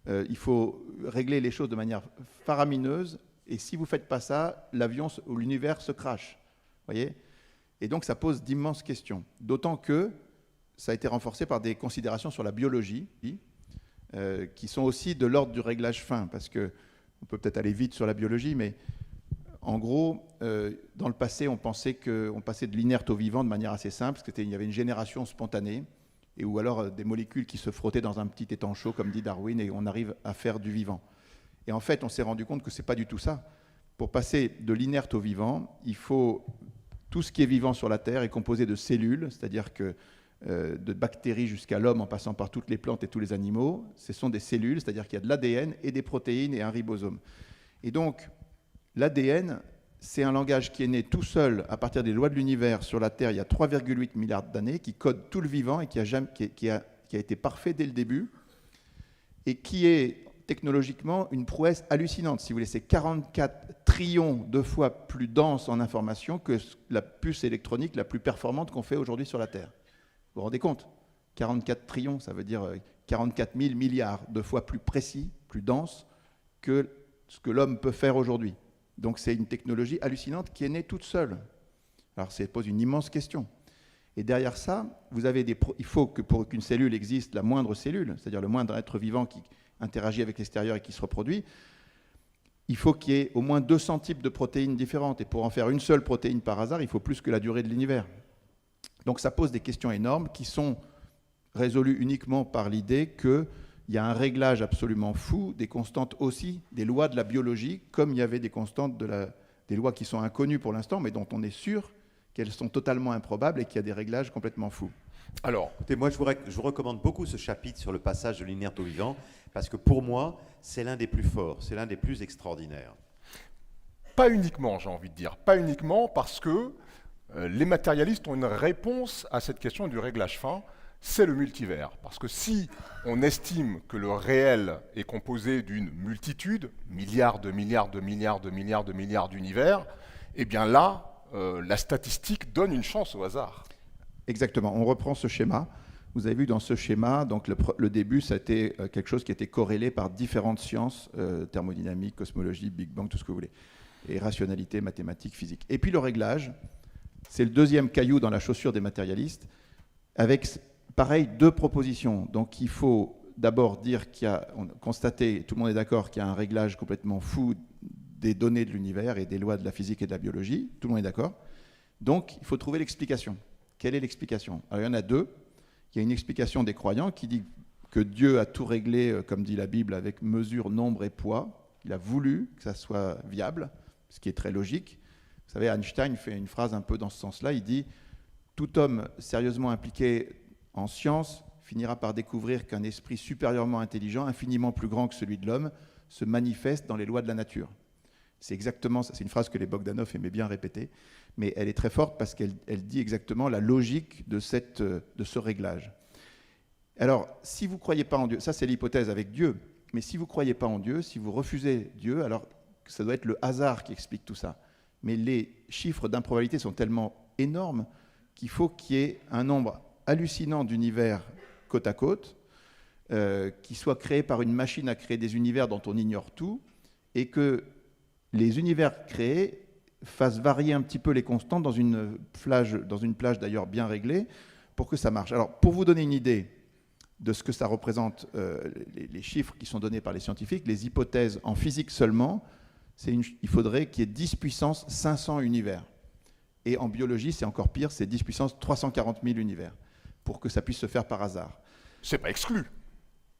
Il faut régler les choses de manière faramineuse. Et si vous ne faites pas ça, l'avion ou l'univers se crache. Voyez ? Et donc ça pose d'immenses questions, d'autant que ça a été renforcé par des considérations sur la biologie, qui sont aussi de l'ordre du réglage fin, parce qu'on peut peut-être aller vite sur la biologie, mais en gros, dans le passé, on pensait qu'on passait de l'inerte au vivant de manière assez simple, parce qu'il y avait une génération spontanée, et ou alors des molécules qui se frottaient dans un petit étang chaud, comme dit Darwin, et on arrive à faire du vivant. Et en fait, on s'est rendu compte que ce n'est pas du tout ça. Pour passer de l'inerte au vivant, il faut... Tout ce qui est vivant sur la Terre est composé de cellules, c'est-à-dire que de bactéries jusqu'à l'homme, en passant par toutes les plantes et tous les animaux, ce sont des cellules, c'est-à-dire qu'il y a de l'ADN et des protéines et un ribosome. Et donc, l'ADN, c'est un langage qui est né tout seul à partir des lois de l'univers sur la Terre il y a 3,8 milliards d'années, qui code tout le vivant et qui a été parfait dès le début, et qui est technologiquement une prouesse hallucinante. Si vous voulez, c'est 44 trillions de fois plus dense en information que la puce électronique la plus performante qu'on fait aujourd'hui sur la Terre. Vous vous rendez compte ? 44 trillions, ça veut dire 44 000 milliards de fois plus précis, plus dense que ce que l'homme peut faire aujourd'hui. Donc c'est une technologie hallucinante qui est née toute seule. Alors ça pose une immense question. Et derrière ça, il faut que pour qu'une cellule existe, la moindre cellule, c'est-à-dire le moindre être vivant qui interagit avec l'extérieur et qui se reproduit, il faut qu'il y ait au moins 200 types de protéines différentes. Et pour en faire une seule protéine par hasard, il faut plus que la durée de l'univers. Donc ça pose des questions énormes qui sont résolues uniquement par l'idée qu'il y a un réglage absolument fou des constantes aussi, des lois de la biologie, comme il y avait des constantes des lois qui sont inconnues pour l'instant, mais dont on est sûr qu'elles sont totalement improbables et qu'il y a des réglages complètement fous. Alors, écoutez, moi je vous recommande beaucoup ce chapitre sur le passage de l'inerte au vivant, parce que pour moi, c'est l'un des plus forts, c'est l'un des plus extraordinaires. Pas uniquement, j'ai envie de dire. Pas uniquement parce que les matérialistes ont une réponse à cette question du réglage fin, c'est le multivers. Parce que si on estime que le réel est composé d'une multitude, milliards de milliards de milliards de milliards de milliards d'univers, eh bien là, la statistique donne une chance au hasard. Exactement, on reprend ce schéma. Vous avez vu dans ce schéma, donc le début, ça a été quelque chose qui était corrélé par différentes sciences, thermodynamique, cosmologie, Big Bang, tout ce que vous voulez, et rationalité, mathématiques, physique. Et puis le réglage, c'est le deuxième caillou dans la chaussure des matérialistes, avec, pareil, deux propositions. Donc il faut d'abord dire constater, tout le monde est d'accord, qu'il y a un réglage complètement fou des données de l'univers et des lois de la physique et de la biologie, tout le monde est d'accord. Donc il faut trouver l'explication. Quelle est l'explication ? Alors il y en a deux. Il y a une explication des croyants qui dit que Dieu a tout réglé, comme dit la Bible, avec mesure, nombre et poids. Il a voulu que ça soit viable, ce qui est très logique. Vous savez, Einstein fait une phrase un peu dans ce sens-là. Il dit « Tout homme sérieusement impliqué en science finira par découvrir qu'un esprit supérieurement intelligent, infiniment plus grand que celui de l'homme, se manifeste dans les lois de la nature. » C'est exactement ça. C'est une phrase que les Bogdanov aimaient bien répéter, mais elle est très forte parce qu'elle dit exactement la logique de ce réglage. Alors, si vous ne croyez pas en Dieu, ça c'est l'hypothèse avec Dieu, mais si vous ne croyez pas en Dieu, si vous refusez Dieu, alors ça doit être le hasard qui explique tout ça. Mais les chiffres d'improbabilité sont tellement énormes qu'il faut qu'il y ait un nombre hallucinant d'univers côte à côte, qui soient créés par une machine à créer des univers dont on ignore tout, et que les univers créés fassent varier un petit peu les constantes dans une plage d'ailleurs bien réglée, pour que ça marche. Alors, pour vous donner une idée de ce que ça représente, les chiffres qui sont donnés par les scientifiques, les hypothèses en physique seulement, il faudrait qu'il y ait 10 puissance 500 univers. Et en biologie, c'est encore pire, c'est 10 puissance 340 000 univers, pour que ça puisse se faire par hasard. C'est pas exclu.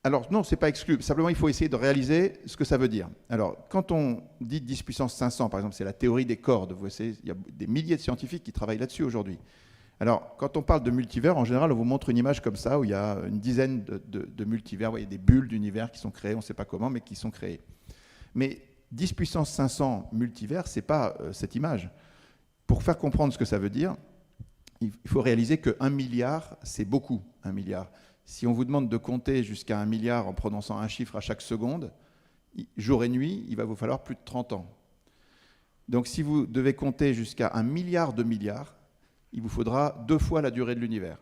Alors non, c'est pas exclu. Simplement, il faut essayer de réaliser ce que ça veut dire. Alors, quand on dit 10 puissance 500, par exemple, c'est la théorie des cordes. Vous savez, il y a des milliers de scientifiques qui travaillent là-dessus aujourd'hui. Alors, quand on parle de multivers, en général, on vous montre une image comme ça, où il y a une dizaine de multivers. Vous voyez, des bulles d'univers qui sont créées, on ne sait pas comment, mais qui sont créées. Mais 10 puissance 500 multivers, ce n'est pas cette image. Pour faire comprendre ce que ça veut dire, il faut réaliser que 1 milliard, c'est beaucoup, 1 milliard. Si on vous demande de compter jusqu'à 1 milliard en prononçant un chiffre à chaque seconde, jour et nuit, il va vous falloir plus de 30 ans. Donc si vous devez compter jusqu'à 1 milliard de milliards, il vous faudra 2 fois la durée de l'univers.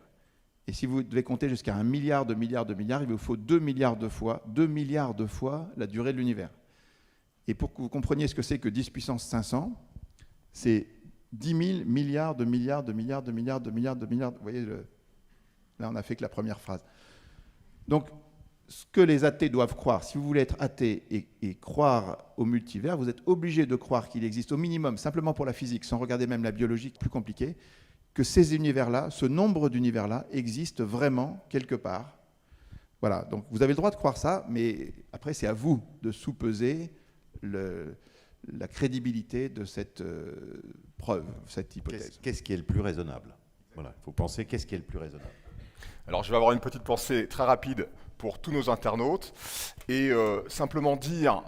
Et si vous devez compter jusqu'à 1 milliard de milliards de milliards, il vous faut 2 milliards de fois la durée de l'univers. Et pour que vous compreniez ce que c'est que 10 puissance 500, c'est 10 000 milliards de milliards de milliards de milliards de milliards de milliards. Vous voyez, là, on n'a fait que la première phrase. Donc, ce que les athées doivent croire, si vous voulez être athée et croire au multivers, vous êtes obligé de croire qu'il existe au minimum, simplement pour la physique, sans regarder même la biologie, plus compliquée, que ces univers-là, ce nombre d'univers-là, existent vraiment quelque part. Voilà, donc vous avez le droit de croire ça, mais après, c'est à vous de sous-peser la crédibilité de cette preuve, cette hypothèse. Qu'est-ce qui est le plus raisonnable? Voilà, il faut penser qu'est-ce qui est le plus raisonnable. Alors je vais avoir une petite pensée très rapide pour tous nos internautes et simplement dire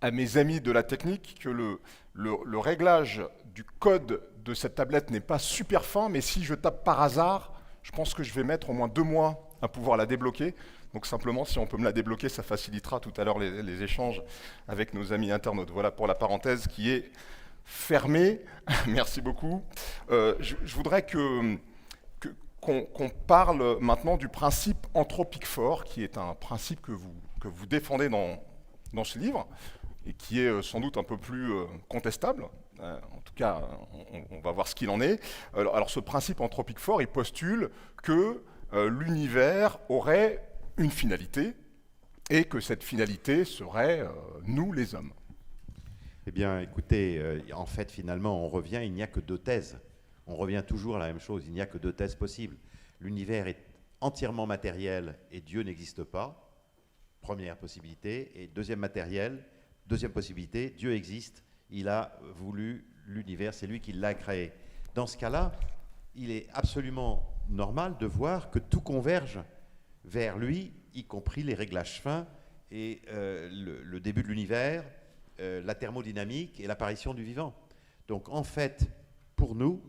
à mes amis de la technique que le réglage du code de cette tablette n'est pas super fin, mais si je tape par hasard, je pense que je vais mettre au moins 2 mois à pouvoir la débloquer. Donc simplement, si on peut me la débloquer, ça facilitera tout à l'heure les échanges avec nos amis internautes. Voilà pour la parenthèse qui est fermée. Merci beaucoup. Je voudrais qu'on parle maintenant du principe anthropique fort, qui est un principe que vous défendez dans ce livre, et qui est sans doute un peu plus contestable. En tout cas, on va voir ce qu'il en est. Alors ce principe anthropique fort, il postule que l'univers aurait une finalité, et que cette finalité serait nous, les hommes. Eh bien, écoutez, en fait, finalement, on revient, il n'y a que 2 thèses. On revient toujours à la même chose, il n'y a que 2 thèses possibles. L'univers est entièrement matériel et Dieu n'existe pas, première possibilité. Et deuxième possibilité, Dieu existe, il a voulu l'univers, c'est lui qui l'a créé. Dans ce cas-là, il est absolument normal de voir que tout converge vers lui, y compris les réglages fins et le début de l'univers, la thermodynamique et l'apparition du vivant. Donc en fait, pour nous,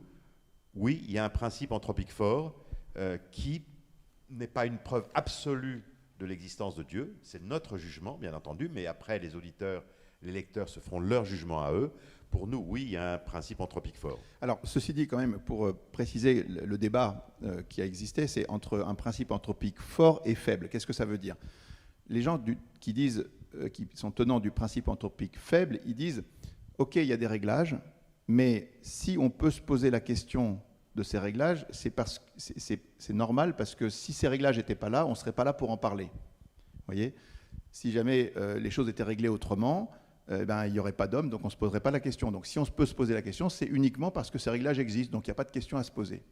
oui, il y a un principe anthropique fort qui n'est pas une preuve absolue de l'existence de Dieu, c'est notre jugement, bien entendu, mais après, les auditeurs, les lecteurs se feront leur jugement à eux. Pour nous, oui, il y a un principe anthropique fort. Alors, ceci dit, quand même, pour préciser le débat qui a existé, c'est entre un principe anthropique fort et faible. Qu'est-ce que ça veut dire? Les gens qui disent, qui sont tenants du principe anthropique faible, ils disent, OK, il y a des réglages, mais si on peut se poser la question de ces réglages, c'est normal, parce que si ces réglages n'étaient pas là, on ne serait pas là pour en parler. Vous voyez? Si jamais les choses étaient réglées autrement, il n'y aurait pas d'homme, donc on ne se poserait pas la question. Donc si on peut se poser la question, c'est uniquement parce que ces réglages existent, donc il n'y a pas de question à se poser.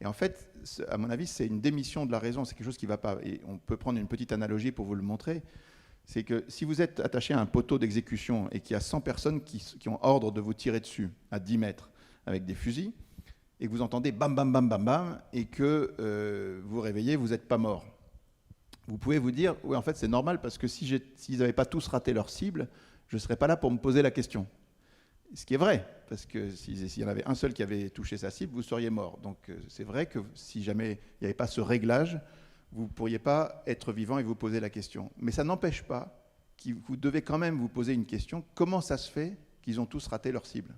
Et en fait, à mon avis, c'est une démission de la raison, c'est quelque chose qui ne va pas. Et on peut prendre une petite analogie pour vous le montrer. C'est que si vous êtes attaché à un poteau d'exécution et qu'il y a 100 personnes qui ont ordre de vous tirer dessus à 10 mètres avec des fusils, et que vous entendez bam, bam, bam, bam, bam, et que vous réveillez, vous n'êtes pas mort. Vous pouvez vous dire, oui, en fait, c'est normal, parce que s'ils n'avaient pas tous raté leur cible, je ne serais pas là pour me poser la question. Ce qui est vrai, parce que s'il y en avait un seul qui avait touché sa cible, vous seriez mort. Donc c'est vrai que si jamais il n'y avait pas ce réglage, vous ne pourriez pas être vivant et vous poser la question. Mais ça n'empêche pas que vous devez quand même vous poser une question. Comment ça se fait qu'ils ont tous raté leur cible?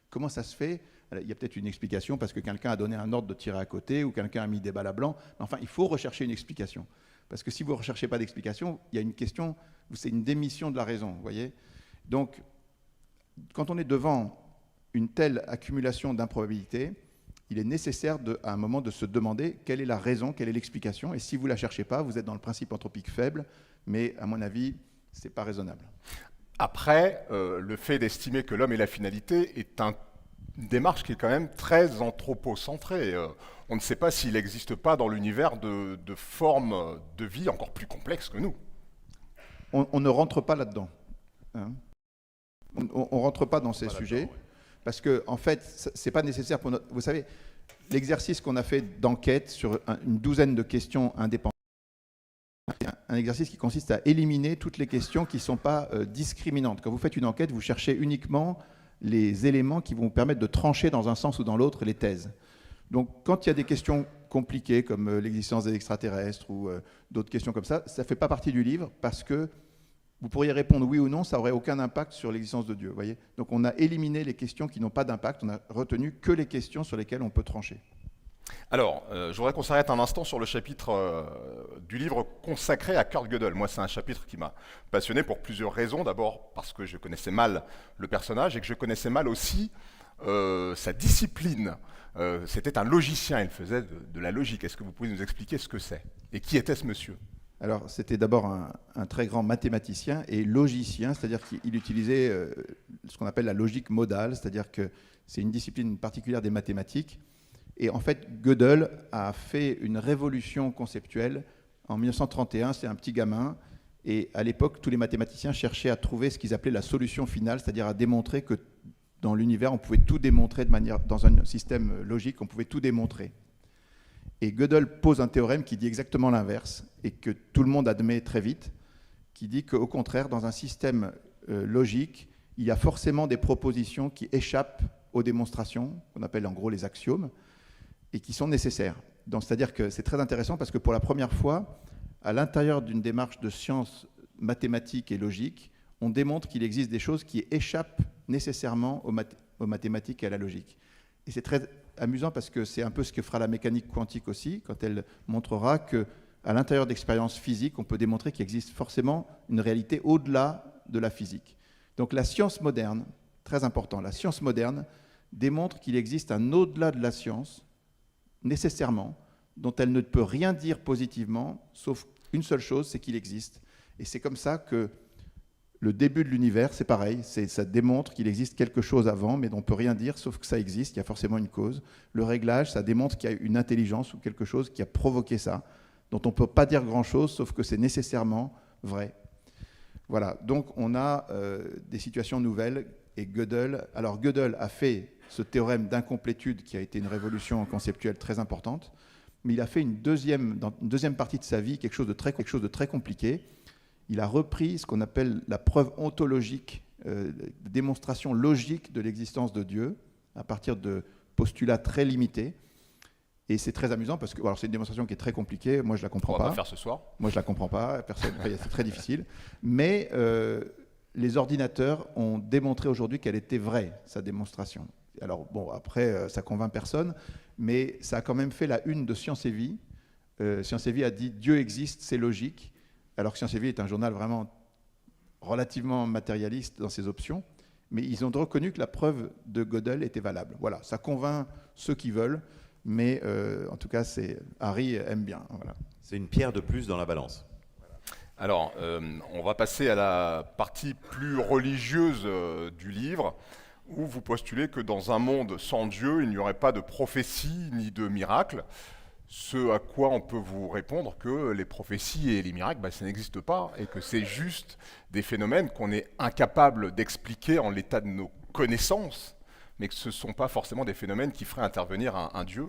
Comment ça se fait? Il y a peut-être une explication, parce que quelqu'un a donné un ordre de tirer à côté, ou quelqu'un a mis des balles à blanc. Mais enfin, il faut rechercher une explication. Parce que si vous ne recherchez pas d'explication, il y a une question, c'est une démission de la raison, vous voyez? Donc, quand on est devant une telle accumulation d'improbabilités, il est nécessaire à un moment de se demander quelle est la raison, quelle est l'explication. Et si vous ne la cherchez pas, vous êtes dans le principe anthropique faible, mais à mon avis, ce n'est pas raisonnable. Après, le fait d'estimer que l'homme est la finalité est une démarche qui est quand même très anthropocentrée. On ne sait pas s'il n'existe pas dans l'univers de formes de vie encore plus complexes que nous. On ne rentre pas là-dedans. Hein. On ne rentre pas dans ces sujets, ouais. Parce que, en fait, ce n'est pas nécessaire pour notre... Vous savez, l'exercice qu'on a fait d'enquête sur une douzaine de questions indépendantes, un exercice qui consiste à éliminer toutes les questions qui ne sont pas discriminantes. Quand vous faites une enquête, vous cherchez uniquement les éléments qui vont vous permettre de trancher dans un sens ou dans l'autre les thèses. Donc, quand il y a des questions compliquées, comme l'existence des extraterrestres ou d'autres questions comme ça ne fait pas partie du livre, parce que vous pourriez répondre oui ou non, ça n'aurait aucun impact sur l'existence de Dieu. Voyez. Donc, on a éliminé les questions qui n'ont pas d'impact, on a retenu que les questions sur lesquelles on peut trancher. Alors, je voudrais qu'on s'arrête un instant sur le chapitre du livre consacré à Kurt Gödel. Moi, c'est un chapitre qui m'a passionné pour plusieurs raisons. D'abord, parce que je connaissais mal le personnage et que je connaissais mal aussi sa discipline, c'était un logicien, il faisait de la logique. Est-ce que vous pouvez nous expliquer ce que c'est? Et qui était ce monsieur? Alors, c'était d'abord un très grand mathématicien et logicien, c'est-à-dire qu'il utilisait ce qu'on appelle la logique modale, c'est-à-dire que c'est une discipline particulière des mathématiques. Et en fait, Gödel a fait une révolution conceptuelle en 1931. C'est un petit gamin. Et à l'époque, tous les mathématiciens cherchaient à trouver ce qu'ils appelaient la solution finale, c'est-à-dire à démontrer que dans l'univers, on pouvait tout démontrer dans un système logique, on pouvait tout démontrer. Et Gödel pose un théorème qui dit exactement l'inverse et que tout le monde admet très vite, qui dit qu'au contraire, dans un système logique, il y a forcément des propositions qui échappent aux démonstrations, qu'on appelle en gros les axiomes, et qui sont nécessaires. Donc, c'est-à-dire que c'est très intéressant parce que pour la première fois, à l'intérieur d'une démarche de sciences mathématiques et logiques, on démontre qu'il existe des choses qui échappent nécessairement aux mathématiques et à la logique. Et c'est très amusant parce que c'est un peu ce que fera la mécanique quantique aussi, quand elle montrera qu'à l'intérieur d'expériences physiques, on peut démontrer qu'il existe forcément une réalité au-delà de la physique. Donc la science moderne, très important, la science moderne démontre qu'il existe un au-delà de la science, nécessairement, dont elle ne peut rien dire positivement, sauf une seule chose, c'est qu'il existe. Et c'est comme ça que le début de l'univers, c'est pareil, ça démontre qu'il existe quelque chose avant, mais dont on ne peut rien dire, sauf que ça existe, il y a forcément une cause. Le réglage, ça démontre qu'il y a une intelligence ou quelque chose qui a provoqué ça, dont on ne peut pas dire grand-chose, sauf que c'est nécessairement vrai. Voilà, donc on a des situations nouvelles, et Gödel a fait ce théorème d'incomplétude qui a été une révolution conceptuelle très importante, mais il a fait dans une deuxième partie de sa vie quelque chose de très compliqué. Il a repris ce qu'on appelle la preuve ontologique, démonstration logique de l'existence de Dieu, à partir de postulats très limités. Et c'est très amusant parce que c'est une démonstration qui est très compliquée. Moi, je la comprends pas. On va faire ce soir. Moi, je la comprends pas. C'est très difficile. Mais les ordinateurs ont démontré aujourd'hui qu'elle était vraie, sa démonstration. Alors, bon, après, ça convainc personne, mais ça a quand même fait la une de Science et Vie. Science et Vie a dit « Dieu existe, c'est logique », alors que Science et Vie est un journal vraiment relativement matérialiste dans ses options, mais ils ont reconnu que la preuve de Gödel était valable. Voilà, ça convainc ceux qui veulent, mais en tout cas, Harry aime bien. Voilà. C'est une pierre de plus dans la balance. Alors, on va passer à la partie plus religieuse du livre, où vous postulez que dans un monde sans Dieu, il n'y aurait pas de prophétie ni de miracle. Ce à quoi on peut vous répondre que les prophéties et les miracles, ça n'existe pas, et que c'est juste des phénomènes qu'on est incapable d'expliquer en l'état de nos connaissances, mais que ce ne sont pas forcément des phénomènes qui feraient intervenir un Dieu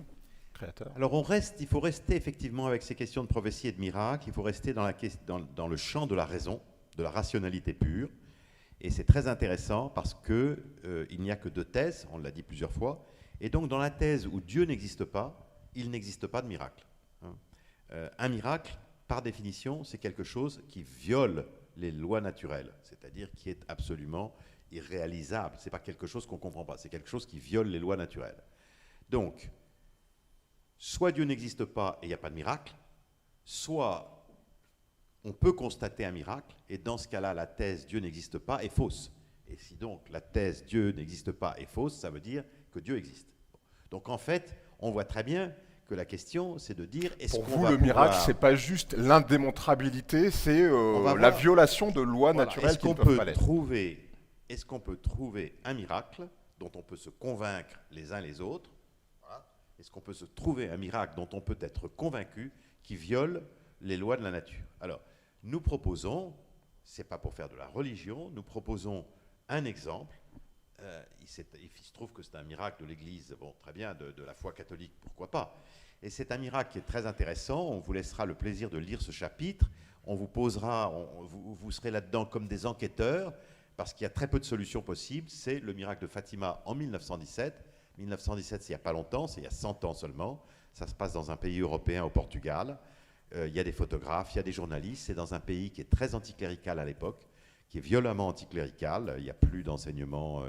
créateur. Alors il faut rester effectivement avec ces questions de prophétie et de miracle, il faut rester dans le champ de la raison, de la rationalité pure, et c'est très intéressant parce qu'il n'y a que deux thèses, on l'a dit plusieurs fois, et donc dans la thèse où Dieu n'existe pas, il n'existe pas de miracle. Un miracle, par définition, c'est quelque chose qui viole les lois naturelles, c'est-à-dire qui est absolument irréalisable. Ce n'est pas quelque chose qu'on ne comprend pas, c'est quelque chose qui viole les lois naturelles. Donc, soit Dieu n'existe pas et il n'y a pas de miracle, soit on peut constater un miracle, et dans ce cas-là, la thèse Dieu n'existe pas est fausse. Et si donc la thèse Dieu n'existe pas est fausse, ça veut dire que Dieu existe. Donc en fait, on voit très bien que la question, c'est de dire... Pour vous, le miracle, ce n'est pas juste l'indémontrabilité, c'est la violation de lois naturelles qui ne peuvent pas l'être. Est-ce qu'on peut trouver un miracle dont on peut se convaincre les uns les autres? Est-ce qu'on peut se trouver un miracle dont on peut être convaincu qui viole les lois de la nature? Alors, nous proposons, ce n'est pas pour faire de la religion, nous proposons un exemple. Il se trouve que c'est un miracle de l'Église, bon, très bien, de la foi catholique, pourquoi pas. Et c'est un miracle qui est très intéressant, on vous laissera le plaisir de lire ce chapitre, on vous posera, vous serez là-dedans comme des enquêteurs, parce qu'il y a très peu de solutions possibles. C'est le miracle de Fatima en 1917. 1917, c'est il n'y a pas longtemps, c'est il y a 100 ans seulement. Ça se passe dans un pays européen, au Portugal. Il y a des photographes, il y a des journalistes. C'est dans un pays qui est très anticlérical à l'époque, qui est violemment anticlérical. Il n'y a plus d'enseignement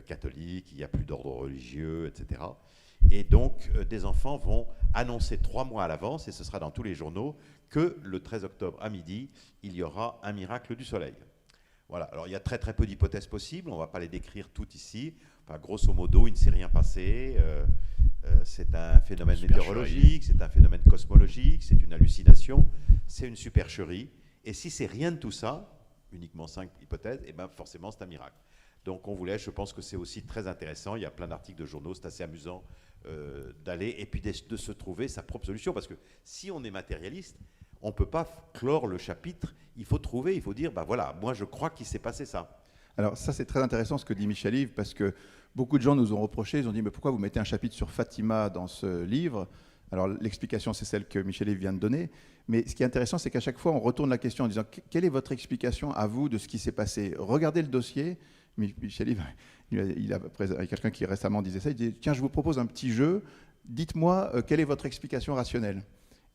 catholique, il n'y a plus d'ordre religieux, etc. Et donc, des enfants vont annoncer 3 mois à l'avance, et ce sera dans tous les journaux, que le 13 octobre à midi, il y aura un miracle du soleil. Voilà. Alors il y a très très peu d'hypothèses possibles, on ne va pas les décrire toutes ici. Enfin, grosso modo, il ne s'est rien passé. C'est un phénomène météorologique, c'est un phénomène cosmologique, c'est une hallucination, c'est une supercherie. Et si c'est rien de tout ça, uniquement 5 hypothèses, et ben forcément c'est un miracle. Donc on voulait, je pense que c'est aussi très intéressant, il y a plein d'articles de journaux, c'est assez amusant d'aller et puis de se trouver sa propre solution. Parce que si on est matérialiste, on ne peut pas clore le chapitre, il faut trouver, il faut dire, ben voilà, moi je crois qu'il s'est passé ça. Alors ça, c'est très intéressant ce que dit Michel-Yves, parce que beaucoup de gens nous ont reproché, ils ont dit, mais pourquoi vous mettez un chapitre sur Fatima dans ce livre? Alors l'explication, c'est celle que Michel-Yves vient de donner, mais ce qui est intéressant, c'est qu'à chaque fois, on retourne la question en disant, quelle est votre explication à vous de ce qui s'est passé? Regardez le dossier. Michel-Yves, il a quelqu'un qui récemment disait ça, il dit, tiens, je vous propose un petit jeu, dites-moi quelle est votre explication rationnelle.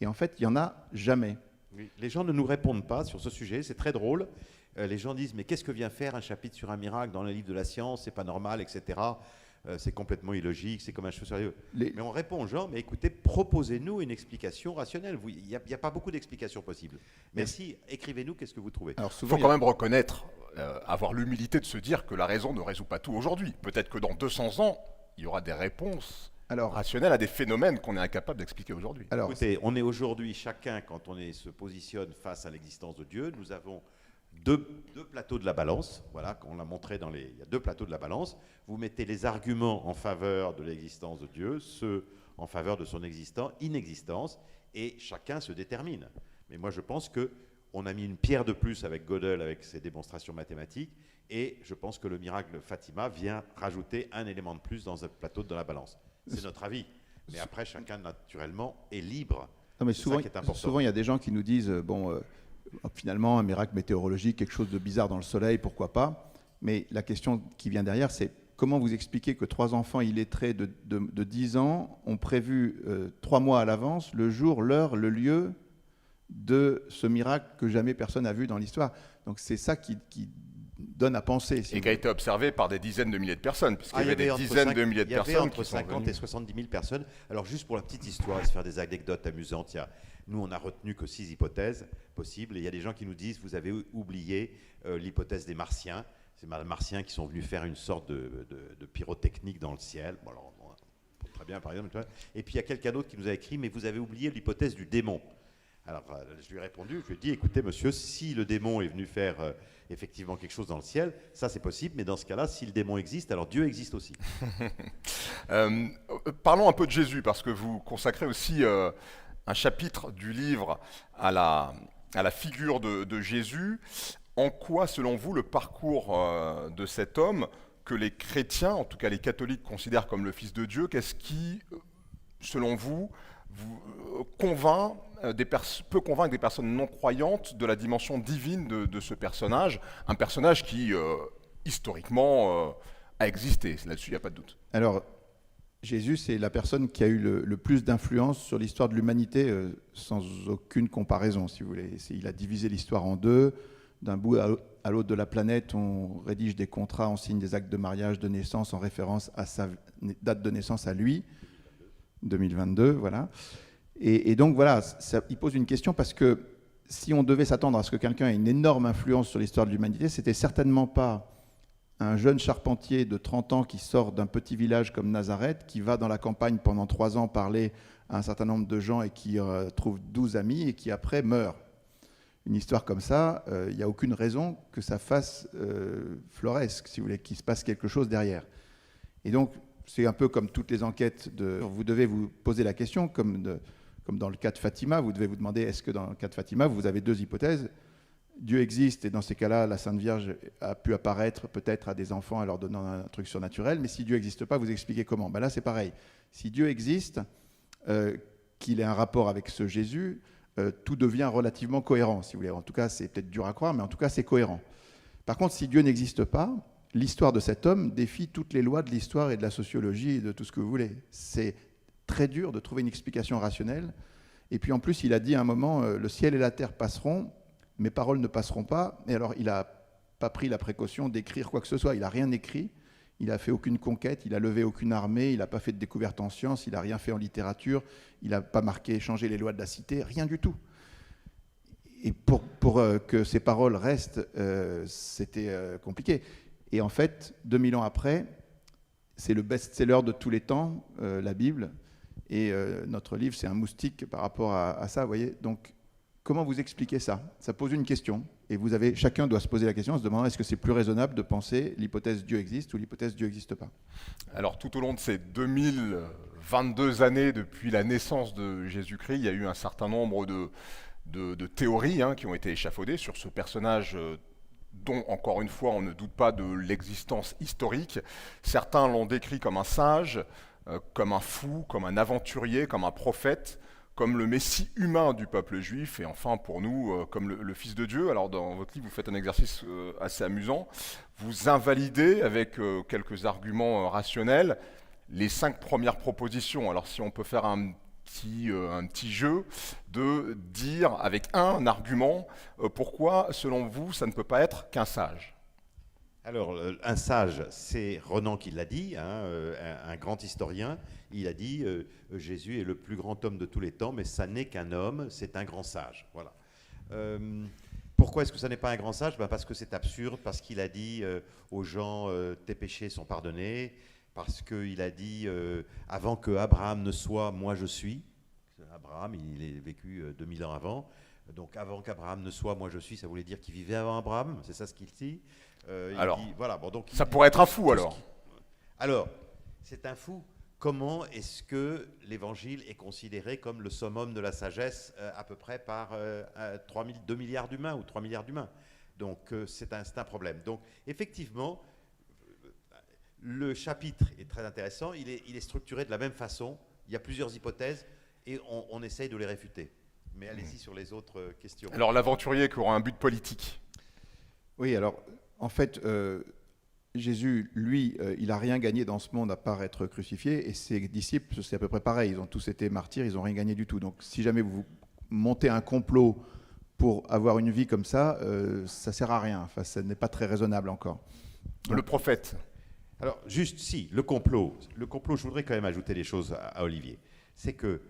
Et en fait, il n'y en a jamais. Oui. Les gens ne nous répondent pas sur ce sujet, c'est très drôle. Les gens disent, mais qu'est-ce que vient faire un chapitre sur un miracle dans le livre de la science? C'est pas normal, etc. C'est complètement illogique, c'est comme un cheveu sur les yeux. Mais on répond aux gens, mais écoutez, proposez-nous une explication rationnelle. Il n'y a pas beaucoup d'explications possibles. Merci, écrivez-nous, qu'est-ce que vous trouvez? Il faut quand même reconnaître, avoir l'humilité de se dire que la raison ne résout pas tout aujourd'hui. Peut-être que dans 200 ans, il y aura des réponses rationnelles à des phénomènes qu'on est incapable d'expliquer aujourd'hui. Écoutez, on est aujourd'hui chacun, quand on se positionne face à l'existence de Dieu, nous avons deux plateaux de la balance, voilà, qu'on l'a montré il y a 2 plateaux de la balance. Vous mettez les arguments en faveur de l'existence de Dieu, ceux en faveur de son inexistence, et chacun se détermine. Mais moi, je pense qu'on a mis une pierre de plus avec Gödel, avec ses démonstrations mathématiques, et je pense que le miracle de Fatima vient rajouter un élément de plus dans un plateau de la balance. C'est notre avis. Mais après, chacun, naturellement, est libre. Non, mais souvent, il y a des gens qui nous disent, finalement, un miracle météorologique, quelque chose de bizarre dans le soleil, pourquoi pas? Mais la question qui vient derrière, c'est comment vous expliquez que 3 enfants illettrés de 10 ans ont prévu 3 mois à l'avance le jour, l'heure, le lieu de ce miracle que jamais personne n'a vu dans l'histoire? Donc c'est ça qui donne à penser. Et qui a été observé par des dizaines de milliers de personnes, puisqu'il y avait des dizaines de milliers de personnes. Il y avait entre 50 et 70 000 personnes. Alors juste pour la petite histoire, et se faire des anecdotes amusantes, nous on n'a retenu que 6 hypothèses possibles, et il y a des gens qui nous disent, vous avez oublié l'hypothèse des Martiens. C'est les Martiens qui sont venus faire une sorte de pyrotechnique dans le ciel. Bon, alors, très bien par exemple. Et puis il y a quelqu'un d'autre qui nous a écrit, mais vous avez oublié l'hypothèse du démon. Alors je lui ai répondu, je lui ai dit, écoutez monsieur, si le démon est venu faire effectivement quelque chose dans le ciel, ça c'est possible, mais dans ce cas-là, si le démon existe, alors Dieu existe aussi. Parlons un peu de Jésus, parce que vous consacrez aussi un chapitre du livre à la figure de Jésus. En quoi, selon vous, le parcours de cet homme, que les chrétiens, en tout cas les catholiques, considèrent comme le Fils de Dieu, qu'est-ce qui, selon vous peut convaincre des personnes non croyantes de la dimension divine de ce personnage, un personnage qui, historiquement, a existé, là-dessus il n'y a pas de doute. Alors, Jésus, c'est la personne qui a eu le plus d'influence sur l'histoire de l'humanité, sans aucune comparaison, si vous voulez. Il a divisé l'histoire en 2. D'un bout à l'autre de la planète, on rédige des contrats, on signe des actes de mariage, de naissance en référence à sa date de naissance à lui, 2022, voilà. Et donc voilà, il pose une question parce que si on devait s'attendre à ce que quelqu'un ait une énorme influence sur l'histoire de l'humanité, c'était certainement pas un jeune charpentier de 30 ans qui sort d'un petit village comme Nazareth, qui va dans la campagne pendant 3 ans parler à un certain nombre de gens et qui trouve 12 amis et qui après meurt. Une histoire comme ça, il n'y a aucune raison que ça fasse floresque, si vous voulez, qu'il se passe quelque chose derrière. Et donc, c'est un peu comme toutes les enquêtes, vous devez vous poser la question, comme dans le cas de Fatima, vous devez vous demander, est-ce que dans le cas de Fatima, vous avez 2 hypothèses? Dieu existe, et dans ces cas-là, la Sainte Vierge a pu apparaître peut-être à des enfants en leur donnant un truc surnaturel, mais si Dieu n'existe pas, vous expliquez comment? Ben là, c'est pareil. Si Dieu existe, qu'il ait un rapport avec ce Jésus, tout devient relativement cohérent, si vous voulez. En tout cas, c'est peut-être dur à croire, mais en tout cas, c'est cohérent. Par contre, si Dieu n'existe pas, l'histoire de cet homme défie toutes les lois de l'histoire et de la sociologie et de tout ce que vous voulez. C'est très dur de trouver une explication rationnelle. Et puis en plus, il a dit à un moment, le ciel et la terre passeront, mes paroles ne passeront pas. Et alors, il n'a pas pris la précaution d'écrire quoi que ce soit. Il n'a rien écrit. Il n'a fait aucune conquête, il n'a levé aucune armée, il n'a pas fait de découverte en sciences, il n'a rien fait en littérature, il n'a pas changé les lois de la cité, rien du tout. et pour que ces paroles restent, c'était compliqué. Et en fait, 2000 ans après, c'est le best-seller de tous les temps, la Bible. Et notre livre, c'est un moustique par rapport à ça, vous voyez. Donc, comment vous expliquez ça? Ça pose une question. Et chacun doit se poser la question en se demandant est-ce que c'est plus raisonnable de penser l'hypothèse Dieu existe ou l'hypothèse Dieu n'existe pas? Alors, tout au long de ces 2022 années depuis la naissance de Jésus-Christ, il y a eu un certain nombre de théories qui ont été échafaudées sur ce personnage dont, encore une fois, on ne doute pas de l'existence historique. Certains l'ont décrit comme un sage, comme un fou, comme un aventurier, comme un prophète, comme le Messie humain du peuple juif, et enfin pour nous, comme le Fils de Dieu. Alors dans votre livre, vous faites un exercice assez amusant. Vous invalidez, avec quelques arguments rationnels, les 5 premières propositions. Alors si on peut faire un petit jeu de dire avec un argument pourquoi, selon vous, ça ne peut pas être qu'un sage. Alors, un sage, c'est Renan qui l'a dit, un grand historien. Il a dit Jésus est le plus grand homme de tous les temps, mais ça n'est qu'un homme, c'est un grand sage. Voilà. Pourquoi est-ce que ça n'est pas un grand sage? Parce que c'est absurde, parce qu'il a dit aux gens tes péchés sont pardonnés, parce qu'il a dit avant que Abraham ne soit, moi je suis. Abraham, il est vécu 2000 ans avant. Donc avant qu'Abraham ne soit, moi je suis, ça voulait dire qu'il vivait avant Abraham, c'est ça ce qu'il dit. Alors, dit, voilà, bon, donc, ça pourrait être un fou alors. Alors, c'est un fou. Comment est-ce que l'Évangile est considéré comme le summum de la sagesse à peu près par 2 milliards d'humains ou 3 milliards d'humains? Donc c'est un problème. Donc effectivement, le chapitre est très intéressant. Il est structuré de la même façon. Il y a plusieurs hypothèses et on essaye de les réfuter. Mais allez-y sur les autres questions. Alors l'aventurier qui aura un but politique. Oui, alors en fait, Jésus, lui, il n'a rien gagné dans ce monde à part être crucifié, et ses disciples, c'est à peu près pareil. Ils ont tous été martyrs, ils n'ont rien gagné du tout. Donc si jamais vous montez un complot pour avoir une vie comme ça ne sert à rien. Enfin, ça n'est pas très raisonnable encore. Donc, le prophète. Alors, juste, si, le complot, je voudrais quand même ajouter des choses à Olivier. C'est que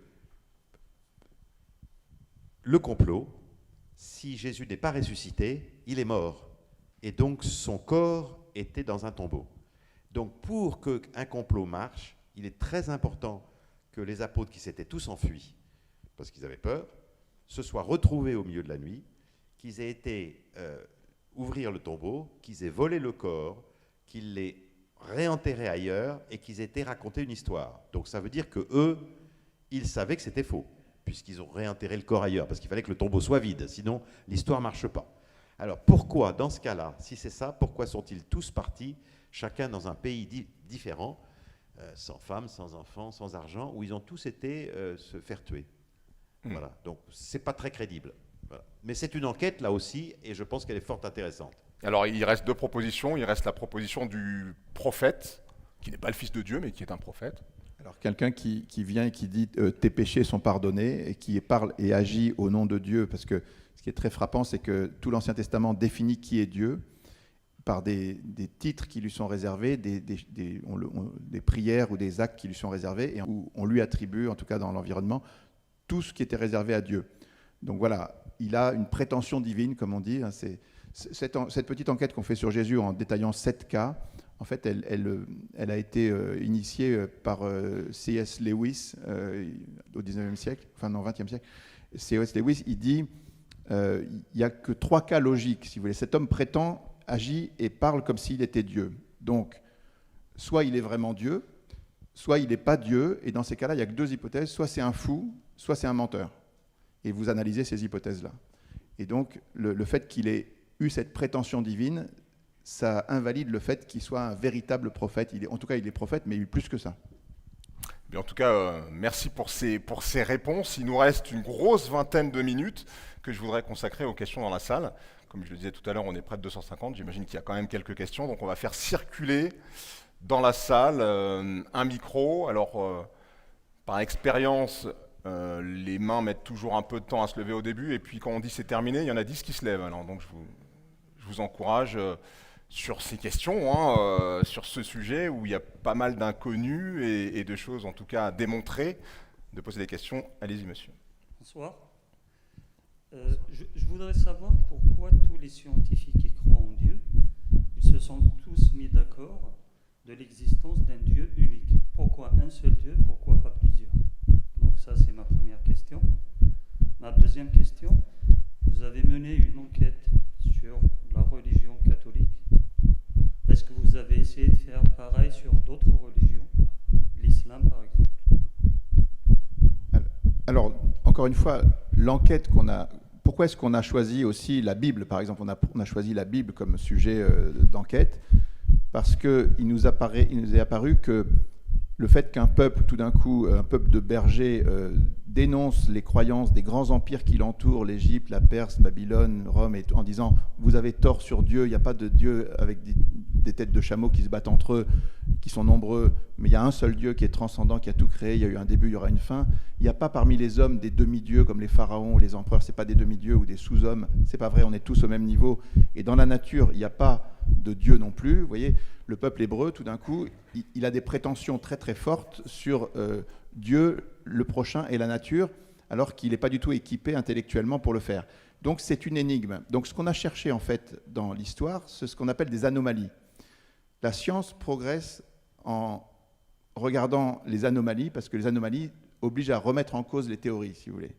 le complot, si Jésus n'est pas ressuscité, il est mort. Et donc, son corps était dans un tombeau. Donc, pour qu'un complot marche, il est très important que les apôtres qui s'étaient tous enfuis, parce qu'ils avaient peur, se soient retrouvés au milieu de la nuit, qu'ils aient été ouvrir le tombeau, qu'ils aient volé le corps, qu'ils l'aient réenterré ailleurs et qu'ils aient été raconter une histoire. Donc, ça veut dire que eux, ils savaient que c'était faux, puisqu'ils ont réenterré le corps ailleurs, parce qu'il fallait que le tombeau soit vide, sinon l'histoire ne marche pas. Alors pourquoi, dans ce cas-là, si c'est ça, pourquoi sont-ils tous partis, chacun dans un pays différent, sans femme, sans enfants, sans argent, où ils ont tous été se faire tuer? Voilà. Donc c'est pas très crédible. Voilà. Mais c'est une enquête là aussi, et je pense qu'elle est fort intéressante. Alors il reste 2 propositions. Il reste la proposition du prophète, qui n'est pas le Fils de Dieu, mais qui est un prophète. Alors quelqu'un qui vient et qui dit tes péchés sont pardonnés, et qui parle et agit au nom de Dieu, parce que ce qui est très frappant, c'est que tout l'Ancien Testament définit qui est Dieu par des titres qui lui sont réservés, des prières ou des actes qui lui sont réservés, et où on lui attribue, en tout cas dans l'environnement, tout ce qui était réservé à Dieu. Donc voilà, il a une prétention divine, comme on dit. Cette petite enquête qu'on fait sur Jésus en détaillant 7 cas, en fait, elle a été initiée par C.S. Lewis au 19e siècle, enfin non, 20e siècle. C.S. Lewis, il dit il n'y a que 3 cas logiques, si vous voulez. Cet homme prétend, agit et parle comme s'il était Dieu. Donc, soit il est vraiment Dieu, soit il n'est pas Dieu, et dans ces cas-là, il n'y a que 2 hypothèses, soit c'est un fou, soit c'est un menteur. Et vous analysez ces hypothèses-là. Et donc, le fait qu'il ait eu cette prétention divine, ça invalide le fait qu'il soit un véritable prophète. En tout cas, il est prophète, mais il est plus que ça. Mais en tout cas, merci pour ces réponses. Il nous reste une grosse vingtaine de minutes que je voudrais consacrer aux questions dans la salle. Comme je le disais tout à l'heure, on est près de 250. J'imagine qu'il y a quand même quelques questions. Donc on va faire circuler dans la salle un micro. Alors, par expérience, les mains mettent toujours un peu de temps à se lever au début. Et puis quand on dit c'est terminé, il y en a 10 qui se lèvent. Alors, donc je vous encourage sur ces questions, sur ce sujet où il y a pas mal d'inconnus et de choses en tout cas à démontrer, de poser des questions. Allez-y, monsieur. Bonsoir. Je voudrais savoir pourquoi tous les scientifiques qui croient en Dieu, ils se sont tous mis d'accord de l'existence d'un Dieu unique. Pourquoi un seul Dieu, pourquoi pas plusieurs? Donc ça, c'est ma première question. Ma deuxième question, vous avez mené une enquête sur la religion catholique. Est-ce que vous avez essayé de faire pareil sur d'autres religions, l'islam par exemple? Alors, encore une fois, l'enquête qu'on a... Pourquoi est-ce qu'on a choisi aussi la Bible, par exemple? On a choisi la Bible comme sujet d'enquête parce qu'il nous est apparu que le fait qu'un peuple, tout d'un coup, un peuple de bergers, dénonce les croyances des grands empires qui l'entourent, l'Égypte, la Perse, Babylone, Rome, et en disant « vous avez tort sur Dieu, il n'y a pas de Dieu avec des têtes de chameaux qui se battent entre eux, qui sont nombreux, mais il y a un seul Dieu qui est transcendant, qui a tout créé, il y a eu un début, il y aura une fin. Il n'y a pas parmi les hommes des demi-dieux comme les pharaons ou les empereurs, ce n'est pas des demi-dieux ou des sous-hommes, ce n'est pas vrai, on est tous au même niveau. Et dans la nature, il n'y a pas de Dieu non plus. Vous voyez, le peuple hébreu, tout d'un coup, il a des prétentions très très fortes sur Dieu, le prochain et la nature, alors qu'il n'est pas du tout équipé intellectuellement pour le faire. Donc c'est une énigme. Donc ce qu'on a cherché en fait dans l'histoire, c'est ce qu'on appelle des anomalies. La science progresse en regardant les anomalies, parce que les anomalies obligent à remettre en cause les théories, si vous voulez.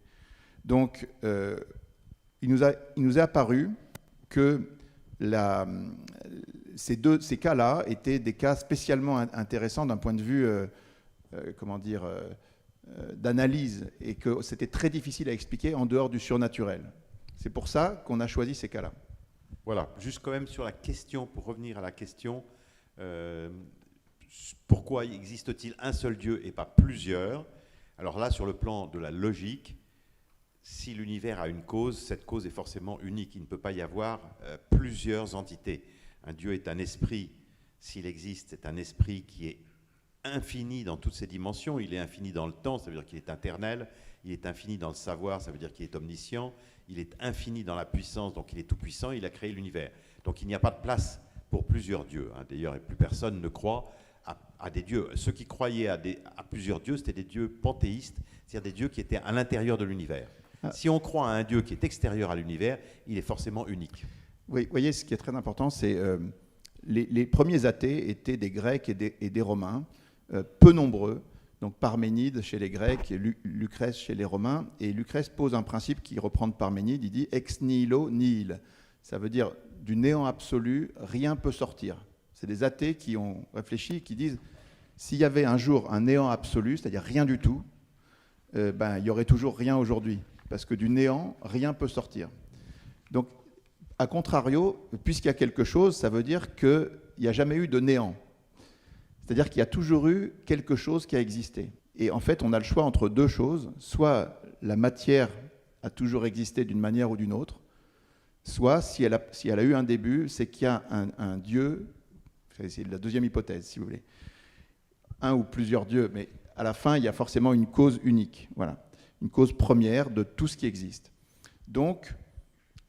Donc il nous est apparu que ces cas-là étaient des cas spécialement intéressants d'un point de vue d'analyse, et que c'était très difficile à expliquer en dehors du surnaturel. C'est pour ça qu'on a choisi ces cas-là. Voilà, juste quand même sur la question, pour revenir à la question, pourquoi existe-t-il un seul Dieu et pas plusieurs? Alors là, sur le plan de la logique, si l'univers a une cause, cette cause est forcément unique. Il ne peut pas y avoir plusieurs entités. Un Dieu est un esprit. S'il existe, c'est un esprit qui est infini dans toutes ses dimensions. Il est infini dans le temps, ça veut dire qu'il est éternel. Il est infini dans le savoir, ça veut dire qu'il est omniscient. Il est infini dans la puissance, donc il est tout-puissant. Il a créé l'univers. Donc il n'y a pas de place pour plusieurs dieux. D'ailleurs, plus personne ne croit à des dieux. Ceux qui croyaient à plusieurs dieux, c'était des dieux panthéistes, c'est-à-dire des dieux qui étaient à l'intérieur de l'univers. Si on croit à un Dieu qui est extérieur à l'univers, il est forcément unique. Oui, vous voyez, ce qui est très important, c'est les premiers athées étaient des Grecs et des Romains, peu nombreux, donc Parménide chez les Grecs et Lucrèce chez les Romains. Et Lucrèce pose un principe qui reprend de Parménide, il dit « ex nihilo nihil ». Ça veut dire du néant absolu, rien peut sortir. C'est des athées qui ont réfléchi, qui disent s'il y avait un jour un néant absolu, c'est-à-dire rien du tout, il y aurait toujours rien aujourd'hui. Parce que du néant, rien ne peut sortir. Donc, à contrario, puisqu'il y a quelque chose, ça veut dire qu'il n'y a jamais eu de néant. C'est-à-dire qu'il y a toujours eu quelque chose qui a existé. Et en fait, on a le choix entre deux choses. Soit la matière a toujours existé d'une manière ou d'une autre, soit, si elle a eu un début, c'est qu'il y a un Dieu, c'est la deuxième hypothèse, si vous voulez, un ou plusieurs dieux, mais à la fin, il y a forcément une cause unique. Voilà. Une cause première de tout ce qui existe. Donc,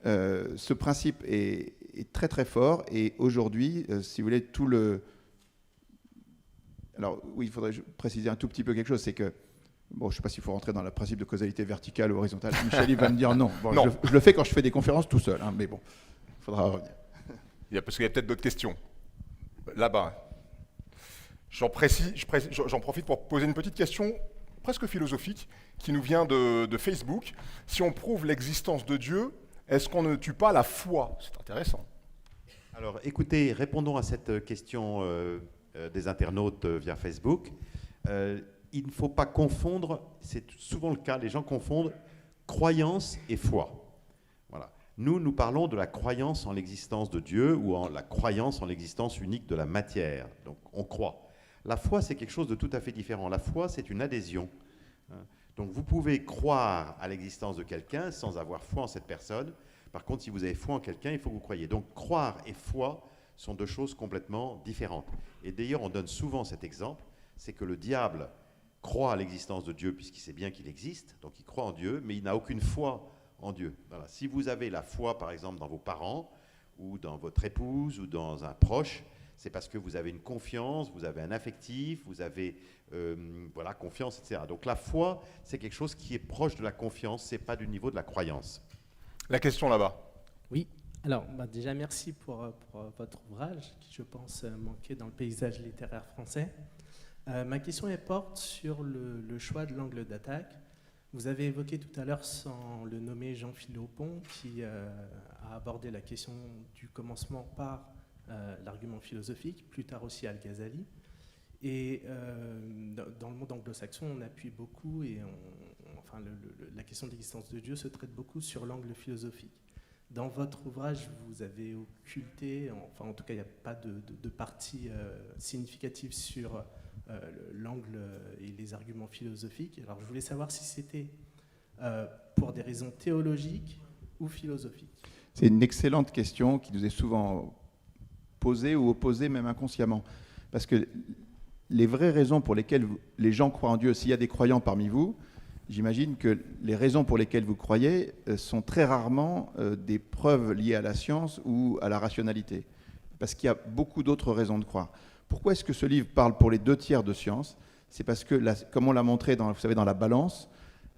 ce principe est très très fort, et aujourd'hui, si vous voulez, tout le... Alors oui, il faudrait préciser un tout petit peu quelque chose, c'est que, bon, je ne sais pas s'il faut rentrer dans le principe de causalité verticale ou horizontale, Michel va me dire non. Bon, non. Je le fais quand je fais des conférences tout seul, mais bon, il faudra revenir. Parce qu'il y a peut-être d'autres questions. Là-bas. J'en profite pour poser une petite question presque philosophique qui nous vient de Facebook. Si on prouve l'existence de Dieu, est-ce qu'on ne tue pas la foi? C'est intéressant. Alors écoutez, répondons à cette question des internautes via Facebook. Il ne faut pas confondre, c'est souvent le cas, les gens confondent croyance et foi. Voilà. Nous parlons de la croyance en l'existence de Dieu ou en la croyance en l'existence unique de la matière. Donc on croit. La foi, c'est quelque chose de tout à fait différent. La foi, c'est une adhésion. Donc vous pouvez croire à l'existence de quelqu'un sans avoir foi en cette personne. Par contre, si vous avez foi en quelqu'un, il faut que vous croyiez. Donc croire et foi sont deux choses complètement différentes. Et d'ailleurs, on donne souvent cet exemple, c'est que le diable croit à l'existence de Dieu puisqu'il sait bien qu'il existe, donc il croit en Dieu, mais il n'a aucune foi en Dieu. Voilà. Si vous avez la foi, par exemple, dans vos parents, ou dans votre épouse, ou dans un proche, c'est parce que vous avez une confiance, vous avez un affectif, vous avez confiance, etc. Donc la foi, c'est quelque chose qui est proche de la confiance, ce n'est pas du niveau de la croyance. La question là-bas. Oui, alors déjà merci pour votre ouvrage qui je pense manquait dans le paysage littéraire français. Ma question elle porte sur le choix de l'angle d'attaque. Vous avez évoqué tout à l'heure, sans le nommer, Jean Philopon, qui a abordé la question du commencement par l'argument philosophique, plus tard aussi Al-Ghazali. Et dans le monde anglo-saxon, on appuie beaucoup, et la question de l'existence de Dieu se traite beaucoup sur l'angle philosophique. Dans votre ouvrage, vous avez occulté, enfin en tout cas il n'y a pas de partie significative sur l'angle et les arguments philosophiques. Alors je voulais savoir si c'était pour des raisons théologiques ou philosophiques. C'est une excellente question qui nous est souvent posée ou opposée même inconsciemment. Parce que les vraies raisons pour lesquelles les gens croient en Dieu, s'il y a des croyants parmi vous, j'imagine que les raisons pour lesquelles vous croyez sont très rarement des preuves liées à la science ou à la rationalité. Parce qu'il y a beaucoup d'autres raisons de croire. Pourquoi est-ce que ce livre parle pour les 2/3 de science ? C'est parce que, comme on l'a montré dans la balance,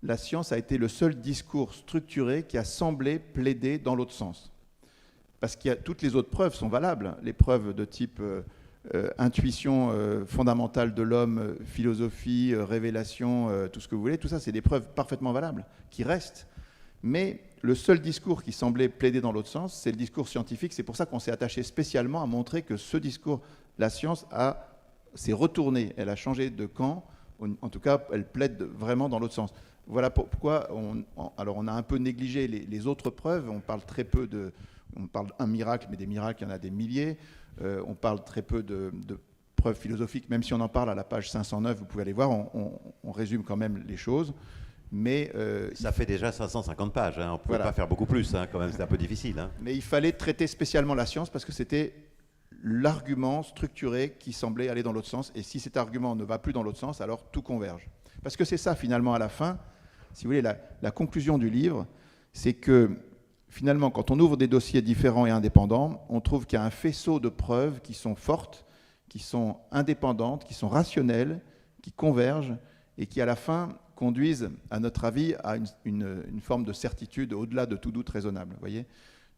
la science a été le seul discours structuré qui a semblé plaider dans l'autre sens. Parce que toutes les autres preuves sont valables. Les preuves de type intuition fondamentale de l'homme, philosophie, révélation, tout ce que vous voulez, tout ça, c'est des preuves parfaitement valables, qui restent. Mais le seul discours qui semblait plaider dans l'autre sens, c'est le discours scientifique. C'est pour ça qu'on s'est attaché spécialement à montrer que ce discours, la science s'est retournée, elle a changé de camp, en tout cas, elle plaide vraiment dans l'autre sens. Voilà pourquoi on a un peu négligé les autres preuves. On parle très peu on parle d'un miracle, mais des miracles, il y en a des milliers. On parle très peu de preuves philosophiques, même si on en parle à la page 509, vous pouvez aller voir, on résume quand même les choses. Mais ça fait déjà 550 pages, hein. On ne pouvait voilà. pas faire beaucoup plus, hein, quand même, c'est un peu difficile. Hein. Mais il fallait traiter spécialement la science parce que c'était l'argument structuré qui semblait aller dans l'autre sens. Et si cet argument ne va plus dans l'autre sens, alors tout converge. Parce que c'est ça, finalement, à la fin, si vous voulez, la conclusion du livre, c'est que, finalement, quand on ouvre des dossiers différents et indépendants, on trouve qu'il y a un faisceau de preuves qui sont fortes, qui sont indépendantes, qui sont rationnelles, qui convergent et qui, à la fin, conduisent, à notre avis, à une forme de certitude au-delà de tout doute raisonnable. Voyez ?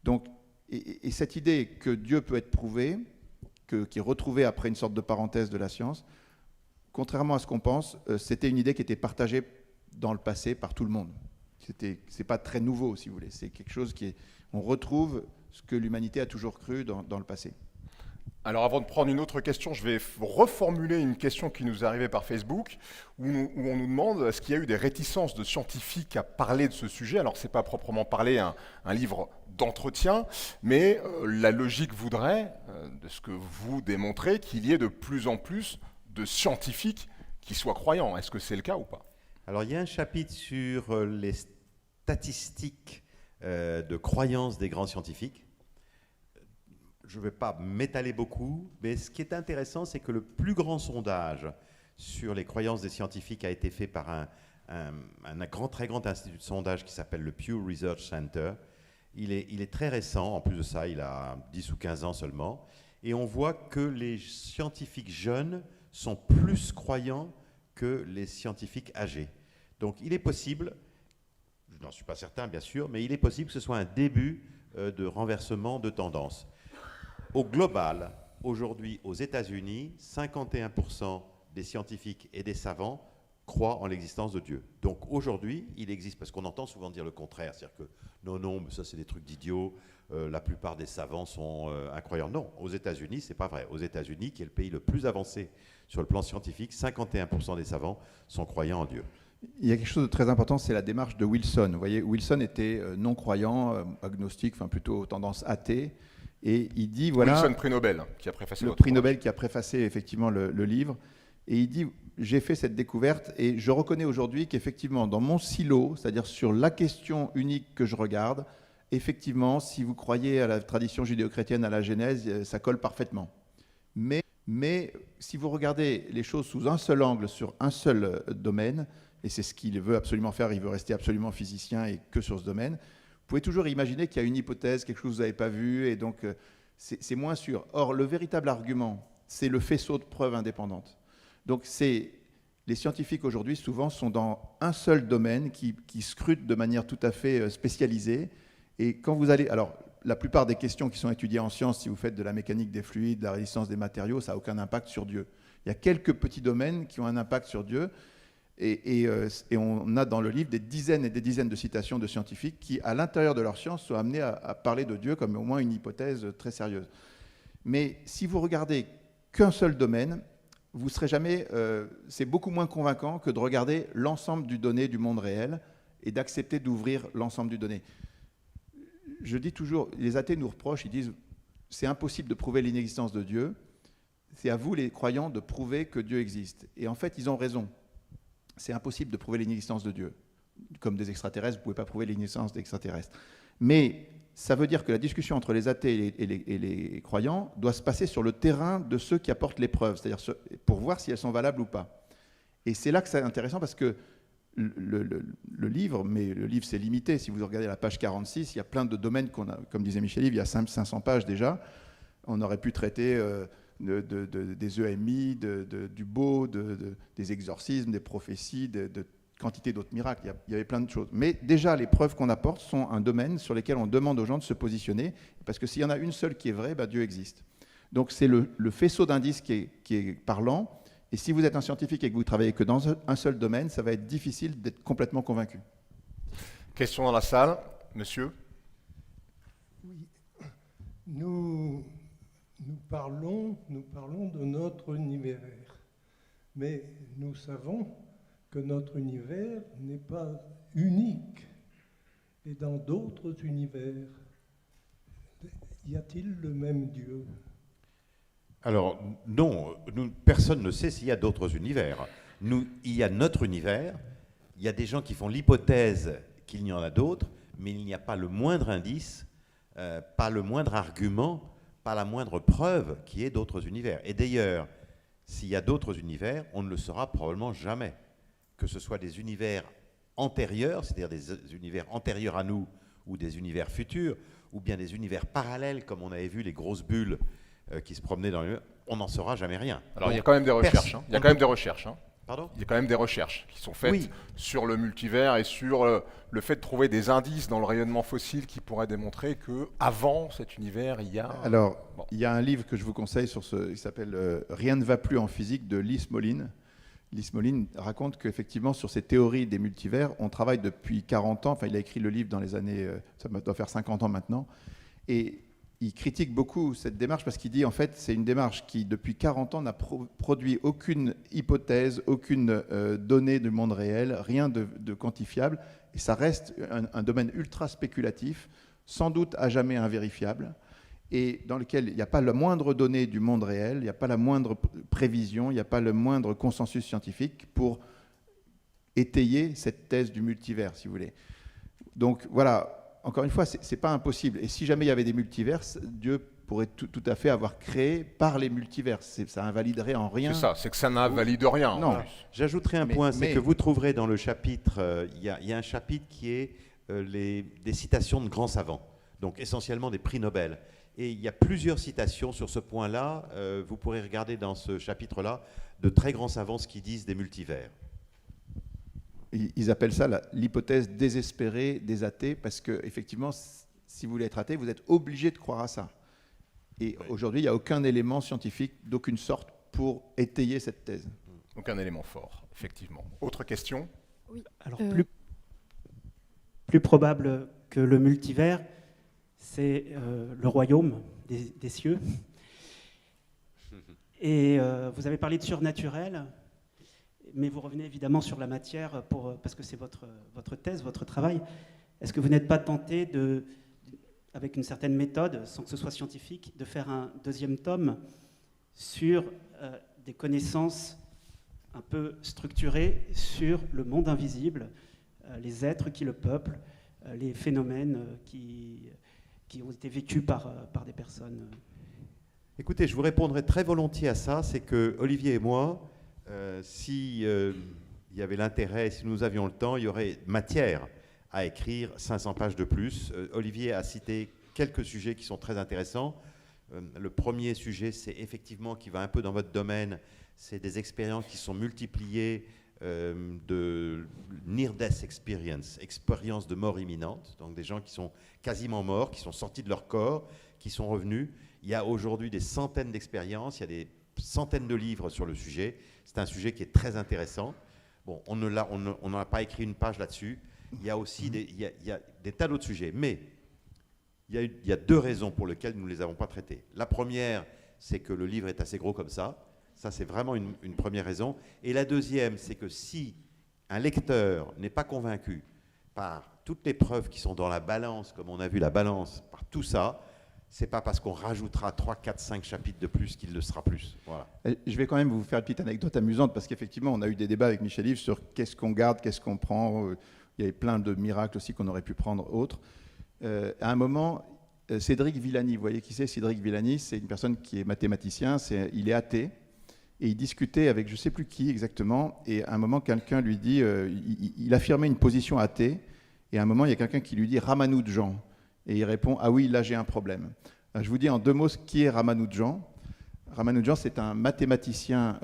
Donc, et cette idée que Dieu peut être prouvé, qui est retrouvée après une sorte de parenthèse de la science, contrairement à ce qu'on pense, c'était une idée qui était partagée dans le passé par tout le monde. C'est pas très nouveau, si vous voulez. C'est quelque chose on retrouve ce que l'humanité a toujours cru dans le passé. Alors avant de prendre une autre question, je vais reformuler une question qui nous est arrivée par Facebook, où on nous demande est-ce qu'il y a eu des réticences de scientifiques à parler de ce sujet. Alors ce n'est pas proprement parler un livre d'entretien, mais la logique voudrait, de ce que vous démontrez, qu'il y ait de plus en plus de scientifiques qui soient croyants. Est-ce que c'est le cas ou pas ? Alors, il y a un chapitre sur les statistiques de croyances des grands scientifiques. Je ne vais pas m'étaler beaucoup, mais ce qui est intéressant, c'est que le plus grand sondage sur les croyances des scientifiques a été fait par un très grand institut de sondage qui s'appelle le Pew Research Center. Il est très récent, en plus de ça, il a 10 ou 15 ans seulement. Et on voit que les scientifiques jeunes sont plus croyants que les scientifiques âgés. Donc il est possible, je n'en suis pas certain bien sûr, mais il est possible que ce soit un début de renversement de tendance. Au global, aujourd'hui aux États-Unis, 51% des scientifiques et des savants croient en l'existence de Dieu. Donc aujourd'hui, il existe, parce qu'on entend souvent dire le contraire, c'est-à-dire que non, mais ça c'est des trucs d'idiots, la plupart des savants sont incroyants. Non, aux États-Unis, c'est pas vrai. Aux États-Unis, qui est le pays le plus avancé sur le plan scientifique, 51% des savants sont croyants en Dieu. Il y a quelque chose de très important, c'est la démarche de Wilson. Vous voyez, Wilson était non-croyant, agnostique, enfin plutôt tendance athée, et il dit voilà. Wilson, prix Nobel, qui a préfacé le votre prix ouvrage. Nobel qui a préfacé effectivement le livre, et il dit j'ai fait cette découverte et je reconnais aujourd'hui qu'effectivement dans mon silo, c'est-à-dire sur la question unique que je regarde, effectivement, si vous croyez à la tradition judéo-chrétienne, à la Genèse, ça colle parfaitement. Mais si vous regardez les choses sous un seul angle, sur un seul domaine, et c'est ce qu'il veut absolument faire, il veut rester absolument physicien et que sur ce domaine, vous pouvez toujours imaginer qu'il y a une hypothèse, quelque chose que vous n'avez pas vu, et donc c'est moins sûr. Or, le véritable argument, c'est le faisceau de preuves indépendantes. Donc les scientifiques aujourd'hui, souvent, sont dans un seul domaine qui scrutent de manière tout à fait spécialisée, Et quand vous allez... Alors, la plupart des questions qui sont étudiées en sciences, si vous faites de la mécanique des fluides, de la résistance des matériaux, ça n'a aucun impact sur Dieu. Il y a quelques petits domaines qui ont un impact sur Dieu. Et on a dans le livre des dizaines et des dizaines de citations de scientifiques qui, à l'intérieur de leur science, sont amenés à parler de Dieu comme au moins une hypothèse très sérieuse. Mais si vous regardez qu'un seul domaine, vous serez jamais... c'est beaucoup moins convaincant que de regarder l'ensemble du donné du monde réel et d'accepter d'ouvrir l'ensemble du donné. Je dis toujours, les athées nous reprochent, ils disent c'est impossible de prouver l'inexistence de Dieu, c'est à vous les croyants de prouver que Dieu existe. Et en fait, ils ont raison. C'est impossible de prouver l'inexistence de Dieu. Comme des extraterrestres, vous ne pouvez pas prouver l'existence d'extraterrestres. Mais ça veut dire que la discussion entre les athées et les croyants doit se passer sur le terrain de ceux qui apportent les preuves, c'est-à-dire pour voir si elles sont valables ou pas. Et c'est là que c'est intéressant parce que le livre, mais le livre c'est limité, si vous regardez la page 46, il y a plein de domaines qu'on a, comme disait Michel-Yves, il y a 500 pages déjà. On aurait pu traiter des EMI, du beau, des exorcismes, des prophéties, de quantité d'autres miracles. Il y avait plein de choses. Mais déjà, les preuves qu'on apporte sont un domaine sur lequel on demande aux gens de se positionner, parce que s'il y en a une seule qui est vraie, Dieu existe. Donc c'est le faisceau d'indices qui est parlant. Et si vous êtes un scientifique et que vous travaillez que dans un seul domaine, ça va être difficile d'être complètement convaincu. Question dans la salle, monsieur. Oui, nous parlons de notre univers, mais nous savons que notre univers n'est pas unique. Et dans d'autres univers, y a-t-il le même Dieu ? Alors, non, personne ne sait s'il y a d'autres univers. Il y a notre univers, il y a des gens qui font l'hypothèse qu'il y en a d'autres, mais il n'y a pas le moindre indice, pas le moindre argument, pas la moindre preuve qu'il y ait d'autres univers. Et d'ailleurs, s'il y a d'autres univers, on ne le saura probablement jamais. Que ce soit des univers antérieurs, c'est-à-dire des univers antérieurs à nous, ou des univers futurs, ou bien des univers parallèles, comme on avait vu les grosses bulles qui se promenaient dans les... On n'en saura jamais rien. Alors, il y a quand même des recherches. Il y a quand même des recherches. Pardon ? Il y a quand même des recherches qui sont faites Oui. sur le multivers et sur le fait de trouver des indices dans le rayonnement fossile qui pourraient démontrer qu'avant cet univers, il y a... Alors, il y a un livre que je vous conseille il s'appelle « Rien ne va plus en physique » de Lis Moline. Lis Moline raconte qu'effectivement, sur ces théories des multivers, on travaille depuis 40 ans. Enfin, il a écrit le livre dans les années... ça doit faire 50 ans maintenant. Et il critique beaucoup cette démarche parce qu'il dit, en fait, c'est une démarche qui, depuis 40 ans, n'a produit aucune hypothèse, aucune donnée du monde réel, rien de quantifiable. Et ça reste un domaine ultra spéculatif, sans doute à jamais invérifiable, et dans lequel il n'y a pas la moindre donnée du monde réel, il n'y a pas la moindre prévision, il n'y a pas le moindre consensus scientifique pour étayer cette thèse du multivers, si vous voulez. Donc voilà. Encore une fois, ce n'est pas impossible. Et si jamais il y avait des multivers, Dieu pourrait tout à fait avoir créé par les multivers. Ça invaliderait en rien. C'est ça, c'est que ça n'invalide rien. Non. J'ajouterai un point, c'est que vous trouverez dans le chapitre, il y a un chapitre qui est des citations de grands savants, donc essentiellement des prix Nobel. Et il y a plusieurs citations sur ce point-là. Vous pourrez regarder dans ce chapitre-là de très grands savants ce qu'ils disent des multivers. Ils appellent ça l'hypothèse désespérée des athées, parce qu'effectivement, si vous voulez être athée, vous êtes obligé de croire à ça. Et aujourd'hui, il n'y a aucun élément scientifique d'aucune sorte pour étayer cette thèse. Donc un élément fort, effectivement. Autre question ? Oui. Alors, plus probable que le multivers, c'est le royaume des cieux. Et vous avez parlé de surnaturel, mais vous revenez évidemment sur la matière parce que c'est votre thèse, votre travail. Est-ce que vous n'êtes pas tenté avec une certaine méthode, sans que ce soit scientifique, de faire un deuxième tome sur des connaissances un peu structurées sur le monde invisible, les êtres qui le peuplent, les phénomènes qui ont été vécus par des personnes? Écoutez, je vous répondrai très volontiers à ça. C'est que Olivier et moi, si il y avait l'intérêt, si nous avions le temps, il y aurait matière à écrire 500 pages de plus. Olivier a cité quelques sujets qui sont très intéressants. Le premier sujet, c'est effectivement, qui va un peu dans votre domaine, c'est des expériences qui sont multipliées de near-death experience, expérience de mort imminente, donc des gens qui sont quasiment morts, qui sont sortis de leur corps, qui sont revenus. Il y a aujourd'hui des centaines d'expériences, il y a des centaines de livres sur le sujet. C'est un sujet qui est très intéressant. Bon, on n'en a pas écrit une page là-dessus. Il y a aussi il y a des tas d'autres sujets. Mais il y a deux raisons pour lesquelles nous ne les avons pas traités. La première, c'est que le livre est assez gros comme ça. Ça, c'est vraiment une première raison. Et la deuxième, c'est que si un lecteur n'est pas convaincu par toutes les preuves qui sont dans la balance, comme on a vu la balance, par tout ça, c'est pas parce qu'on rajoutera 3, 4, 5 chapitres de plus qu'il le sera plus. Voilà. Je vais quand même vous faire une petite anecdote amusante, parce qu'effectivement, on a eu des débats avec Michel Yves sur qu'est-ce qu'on garde, qu'est-ce qu'on prend. Il y avait plein de miracles aussi qu'on aurait pu prendre, autres. À un moment, Cédric Villani, vous voyez qui c'est? Cédric Villani, c'est une personne qui est mathématicien, il est athée. Et il discutait avec je ne sais plus qui exactement, et à un moment, quelqu'un lui dit, il affirmait une position athée, et à un moment, il y a quelqu'un qui lui dit Ramanujan, et il répond, ah oui, là j'ai un problème. Alors, je vous dis en deux mots qui est Ramanujan. Ramanujan, c'est un mathématicien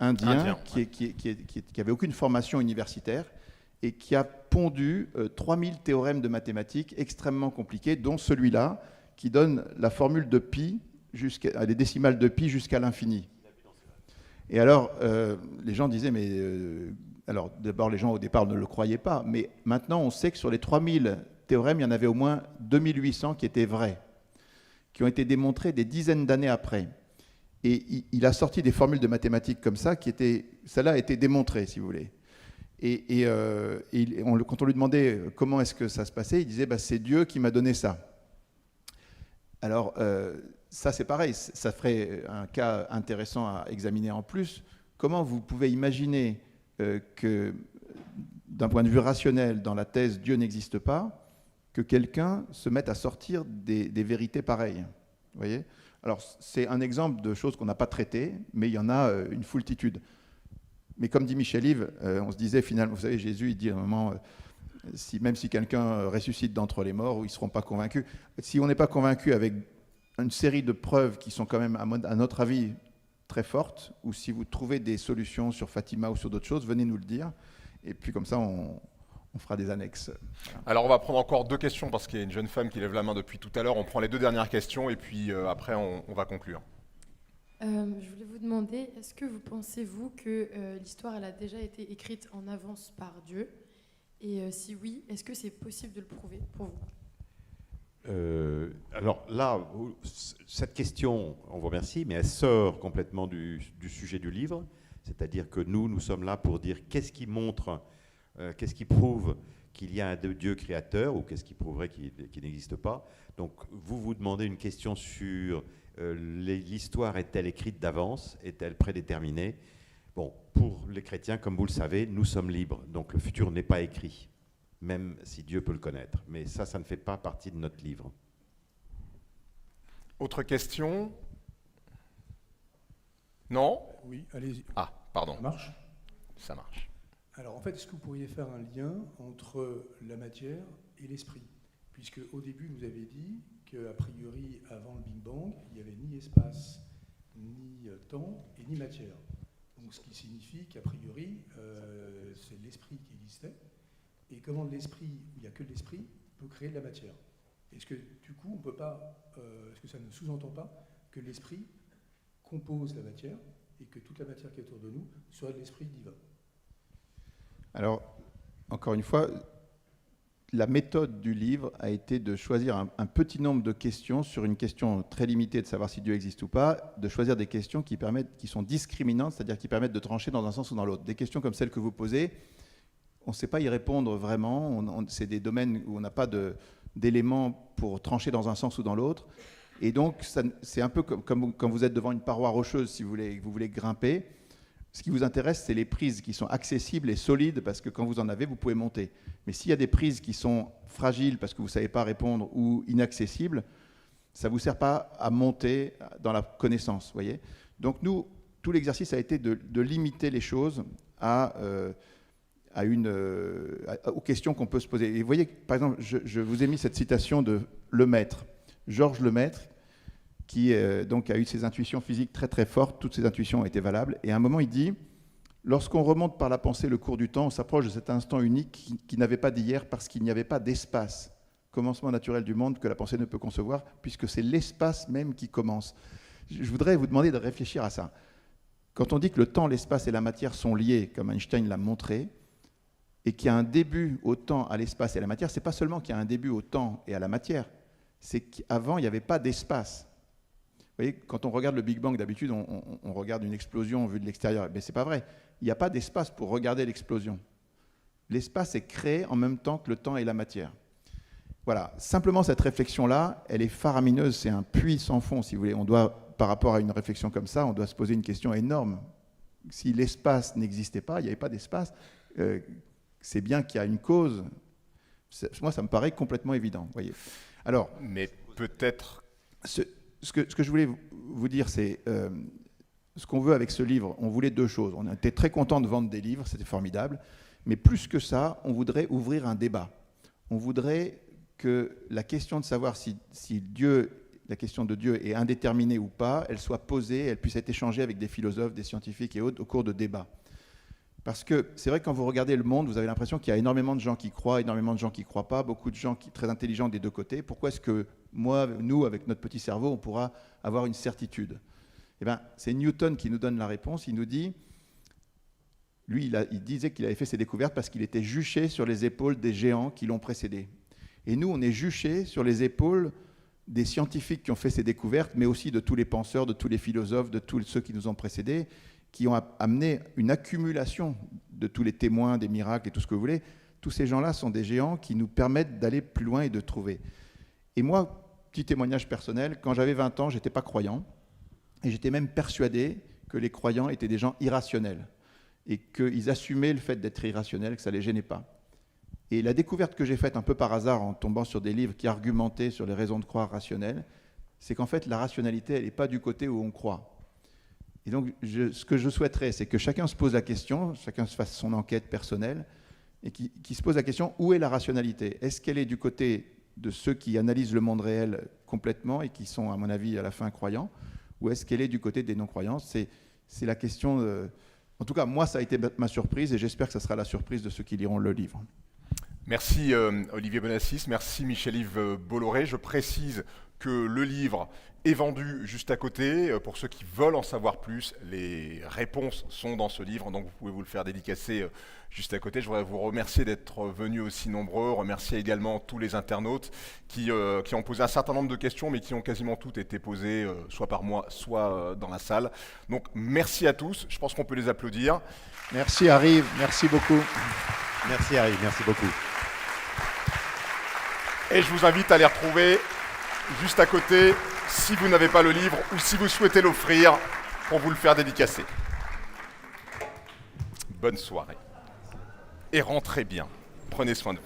indien qui avait aucune formation universitaire, et qui a pondu 3000 théorèmes de mathématiques extrêmement compliqués, dont celui-là, qui donne la formule de pi, les décimales de pi jusqu'à l'infini. Et alors, les gens disaient, mais... alors, d'abord, les gens, au départ, ne le croyaient pas, mais maintenant, on sait que sur les 3000 théorèmes, il y en avait au moins 2800 qui étaient vrais, qui ont été démontrés des dizaines d'années après. Et il a sorti des formules de mathématiques comme ça, celle-là a été démontrée, si vous voulez. Et quand on lui demandait comment est-ce que ça se passait, il disait, c'est Dieu qui m'a donné ça. Alors... ça, c'est pareil, ça ferait un cas intéressant à examiner en plus. Comment vous pouvez imaginer que, d'un point de vue rationnel, dans la thèse Dieu n'existe pas, que quelqu'un se mette à sortir des vérités pareilles? Vous voyez? Alors, c'est un exemple de choses qu'on n'a pas traitées, mais il y en a une foultitude. Mais comme dit Michel Yves, on se disait finalement, vous savez, Jésus, il dit à un moment... même si quelqu'un ressuscite d'entre les morts, ils ne seront pas convaincus. Si on n'est pas convaincu avec une série de preuves qui sont quand même, à notre avis, très fortes, ou si vous trouvez des solutions sur Fatima ou sur d'autres choses, venez nous le dire, et puis comme ça, on fera des annexes. Voilà. Alors, on va prendre encore deux questions, parce qu'il y a une jeune femme qui lève la main depuis tout à l'heure. On prend les deux dernières questions, et puis après, on va conclure. Je voulais vous demander, est-ce que vous pensez-vous que l'histoire, elle a déjà été écrite en avance par Dieu? Et si oui, est-ce que c'est possible de le prouver pour vous? Alors là, cette question, on vous remercie, mais elle sort complètement du sujet du livre. C'est-à-dire que nous sommes là pour dire qu'est-ce qui montre, qu'est-ce qui prouve qu'il y a un Dieu créateur, ou qu'est-ce qui prouverait qu'il n'existe pas. Donc vous demandez une question sur l'histoire est-elle écrite d'avance, est-elle prédéterminée? Bon, pour les chrétiens, comme vous le savez, nous sommes libres, donc le futur n'est pas écrit, même si Dieu peut le connaître. Mais ça ne fait pas partie de notre livre. Autre question? Non? Oui, allez-y. Ah, pardon. Ça marche? Ça marche. Alors, en fait, est-ce que vous pourriez faire un lien entre la matière et l'esprit? Puisque au début, vous avez dit qu'a priori, avant le Big Bang, il n'y avait ni espace, ni temps, et ni matière. Donc, ce qui signifie qu'a priori, c'est l'esprit qui existait. Et comment l'esprit, où il n'y a que l'esprit, peut créer de la matière? Est-ce que, du coup, on peut pas, est-ce que ça ne sous-entend pas que l'esprit compose la matière et que toute la matière qui est autour de nous soit de l'esprit divin? Alors, encore une fois, la méthode du livre a été de choisir un petit nombre de questions sur une question très limitée de savoir si Dieu existe ou pas, de choisir des questions qui sont discriminantes, c'est-à-dire qui permettent de trancher dans un sens ou dans l'autre. Des questions comme celles que vous posez, on ne sait pas y répondre vraiment, c'est des domaines où on n'a pas d'éléments pour trancher dans un sens ou dans l'autre. Et donc, c'est un peu comme quand vous êtes devant une paroi rocheuse, si vous voulez grimper. Ce qui vous intéresse, c'est les prises qui sont accessibles et solides, parce que quand vous en avez, vous pouvez monter. Mais s'il y a des prises qui sont fragiles, parce que vous ne savez pas répondre, ou inaccessibles, ça ne vous sert pas à monter dans la connaissance, voyez. Donc nous, tout l'exercice a été de limiter les choses aux questions qu'on peut se poser. Et vous voyez, par exemple, je vous ai mis cette citation de Lemaître, Georges Lemaître, qui donc a eu ses intuitions physiques très très fortes, toutes ses intuitions ont été valables, et à un moment il dit Lorsqu'on remonte par la pensée le cours du temps, on s'approche de cet instant unique qui n'avait pas d'hier parce qu'il n'y avait pas d'espace, commencement naturel du monde que la pensée ne peut concevoir, puisque c'est l'espace même qui commence. Je voudrais vous demander de réfléchir à ça. Quand on dit que le temps, l'espace et la matière sont liés, comme Einstein l'a montré, et qu'il y a un début au temps, à l'espace et à la matière, c'est pas seulement qu'il y a un début au temps et à la matière, c'est qu'avant, il n'y avait pas d'espace. Vous voyez, quand on regarde le Big Bang, d'habitude, on regarde une explosion vue de l'extérieur. Mais ce n'est pas vrai. Il n'y a pas d'espace pour regarder l'explosion. L'espace est créé en même temps que le temps et la matière. Voilà. Simplement, cette réflexion-là, elle est faramineuse. C'est un puits sans fond, si vous voulez. On doit, par rapport à une réflexion comme ça, on doit se poser une question énorme. Si l'espace n'existait pas, il n'y avait pas d'espace, c'est bien qu'il y a une cause. Moi, ça me paraît complètement évident. Voyez. Alors, mais peut-être... Ce que je voulais vous dire, c'est ce qu'on veut avec ce livre. On voulait deux choses. On était très content de vendre des livres, c'était formidable. Mais plus que ça, on voudrait ouvrir un débat. On voudrait que la question de savoir si la question de Dieu est indéterminée ou pas, elle soit posée, elle puisse être échangée avec des philosophes, des scientifiques et autres au cours de débats. Parce que c'est vrai que quand vous regardez le monde, vous avez l'impression qu'il y a énormément de gens qui croient, énormément de gens qui ne croient pas, beaucoup de gens très intelligents des deux côtés. Pourquoi est-ce que nous, avec notre petit cerveau, on pourra avoir une certitude? Eh bien, c'est Newton qui nous donne la réponse. Il nous dit, lui, il disait qu'il avait fait ses découvertes parce qu'il était juché sur les épaules des géants qui l'ont précédé. Et nous, on est juché sur les épaules des scientifiques qui ont fait ces découvertes, mais aussi de tous les penseurs, de tous les philosophes, de tous ceux qui nous ont précédés, qui ont amené une accumulation de tous les témoins, des miracles et tout ce que vous voulez. Tous ces gens-là sont des géants qui nous permettent d'aller plus loin et de trouver. Et moi, petit témoignage personnel, quand j'avais 20 ans, je n'étais pas croyant, et j'étais même persuadé que les croyants étaient des gens irrationnels, et qu'ils assumaient le fait d'être irrationnels, que ça ne les gênait pas. Et la découverte que j'ai faite un peu par hasard en tombant sur des livres qui argumentaient sur les raisons de croire rationnelles, c'est qu'en fait, la rationalité, elle n'est pas du côté où on croit. Et donc, ce que je souhaiterais, c'est que chacun se pose la question, chacun se fasse son enquête personnelle, et qui se pose la question, où est la rationalité? Est-ce qu'elle est du côté de ceux qui analysent le monde réel complètement et qui sont, à mon avis, à la fin croyants, ou est-ce qu'elle est du côté des non-croyants? C'est la question... En tout cas, moi, ça a été ma surprise, et j'espère que ça sera la surprise de ceux qui liront le livre. Merci Olivier Bonassis, merci Michel-Yves Bolloré. Je précise que le livre est vendu juste à côté. Pour ceux qui veulent en savoir plus, les réponses sont dans ce livre, donc vous pouvez vous le faire dédicacer juste à côté. Je voudrais vous remercier d'être venus aussi nombreux, remercier également tous les internautes qui ont posé un certain nombre de questions, mais qui ont quasiment toutes été posées, soit par moi, soit dans la salle. Donc merci à tous, je pense qu'on peut les applaudir. Merci Harry, merci beaucoup. Merci Harry, merci beaucoup. Et je vous invite à les retrouver juste à côté, si vous n'avez pas le livre ou si vous souhaitez l'offrir pour vous le faire dédicacer. Bonne soirée. Et rentrez bien. Prenez soin de vous.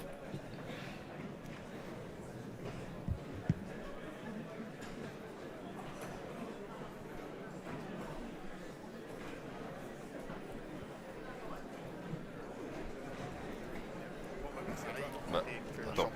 Attends.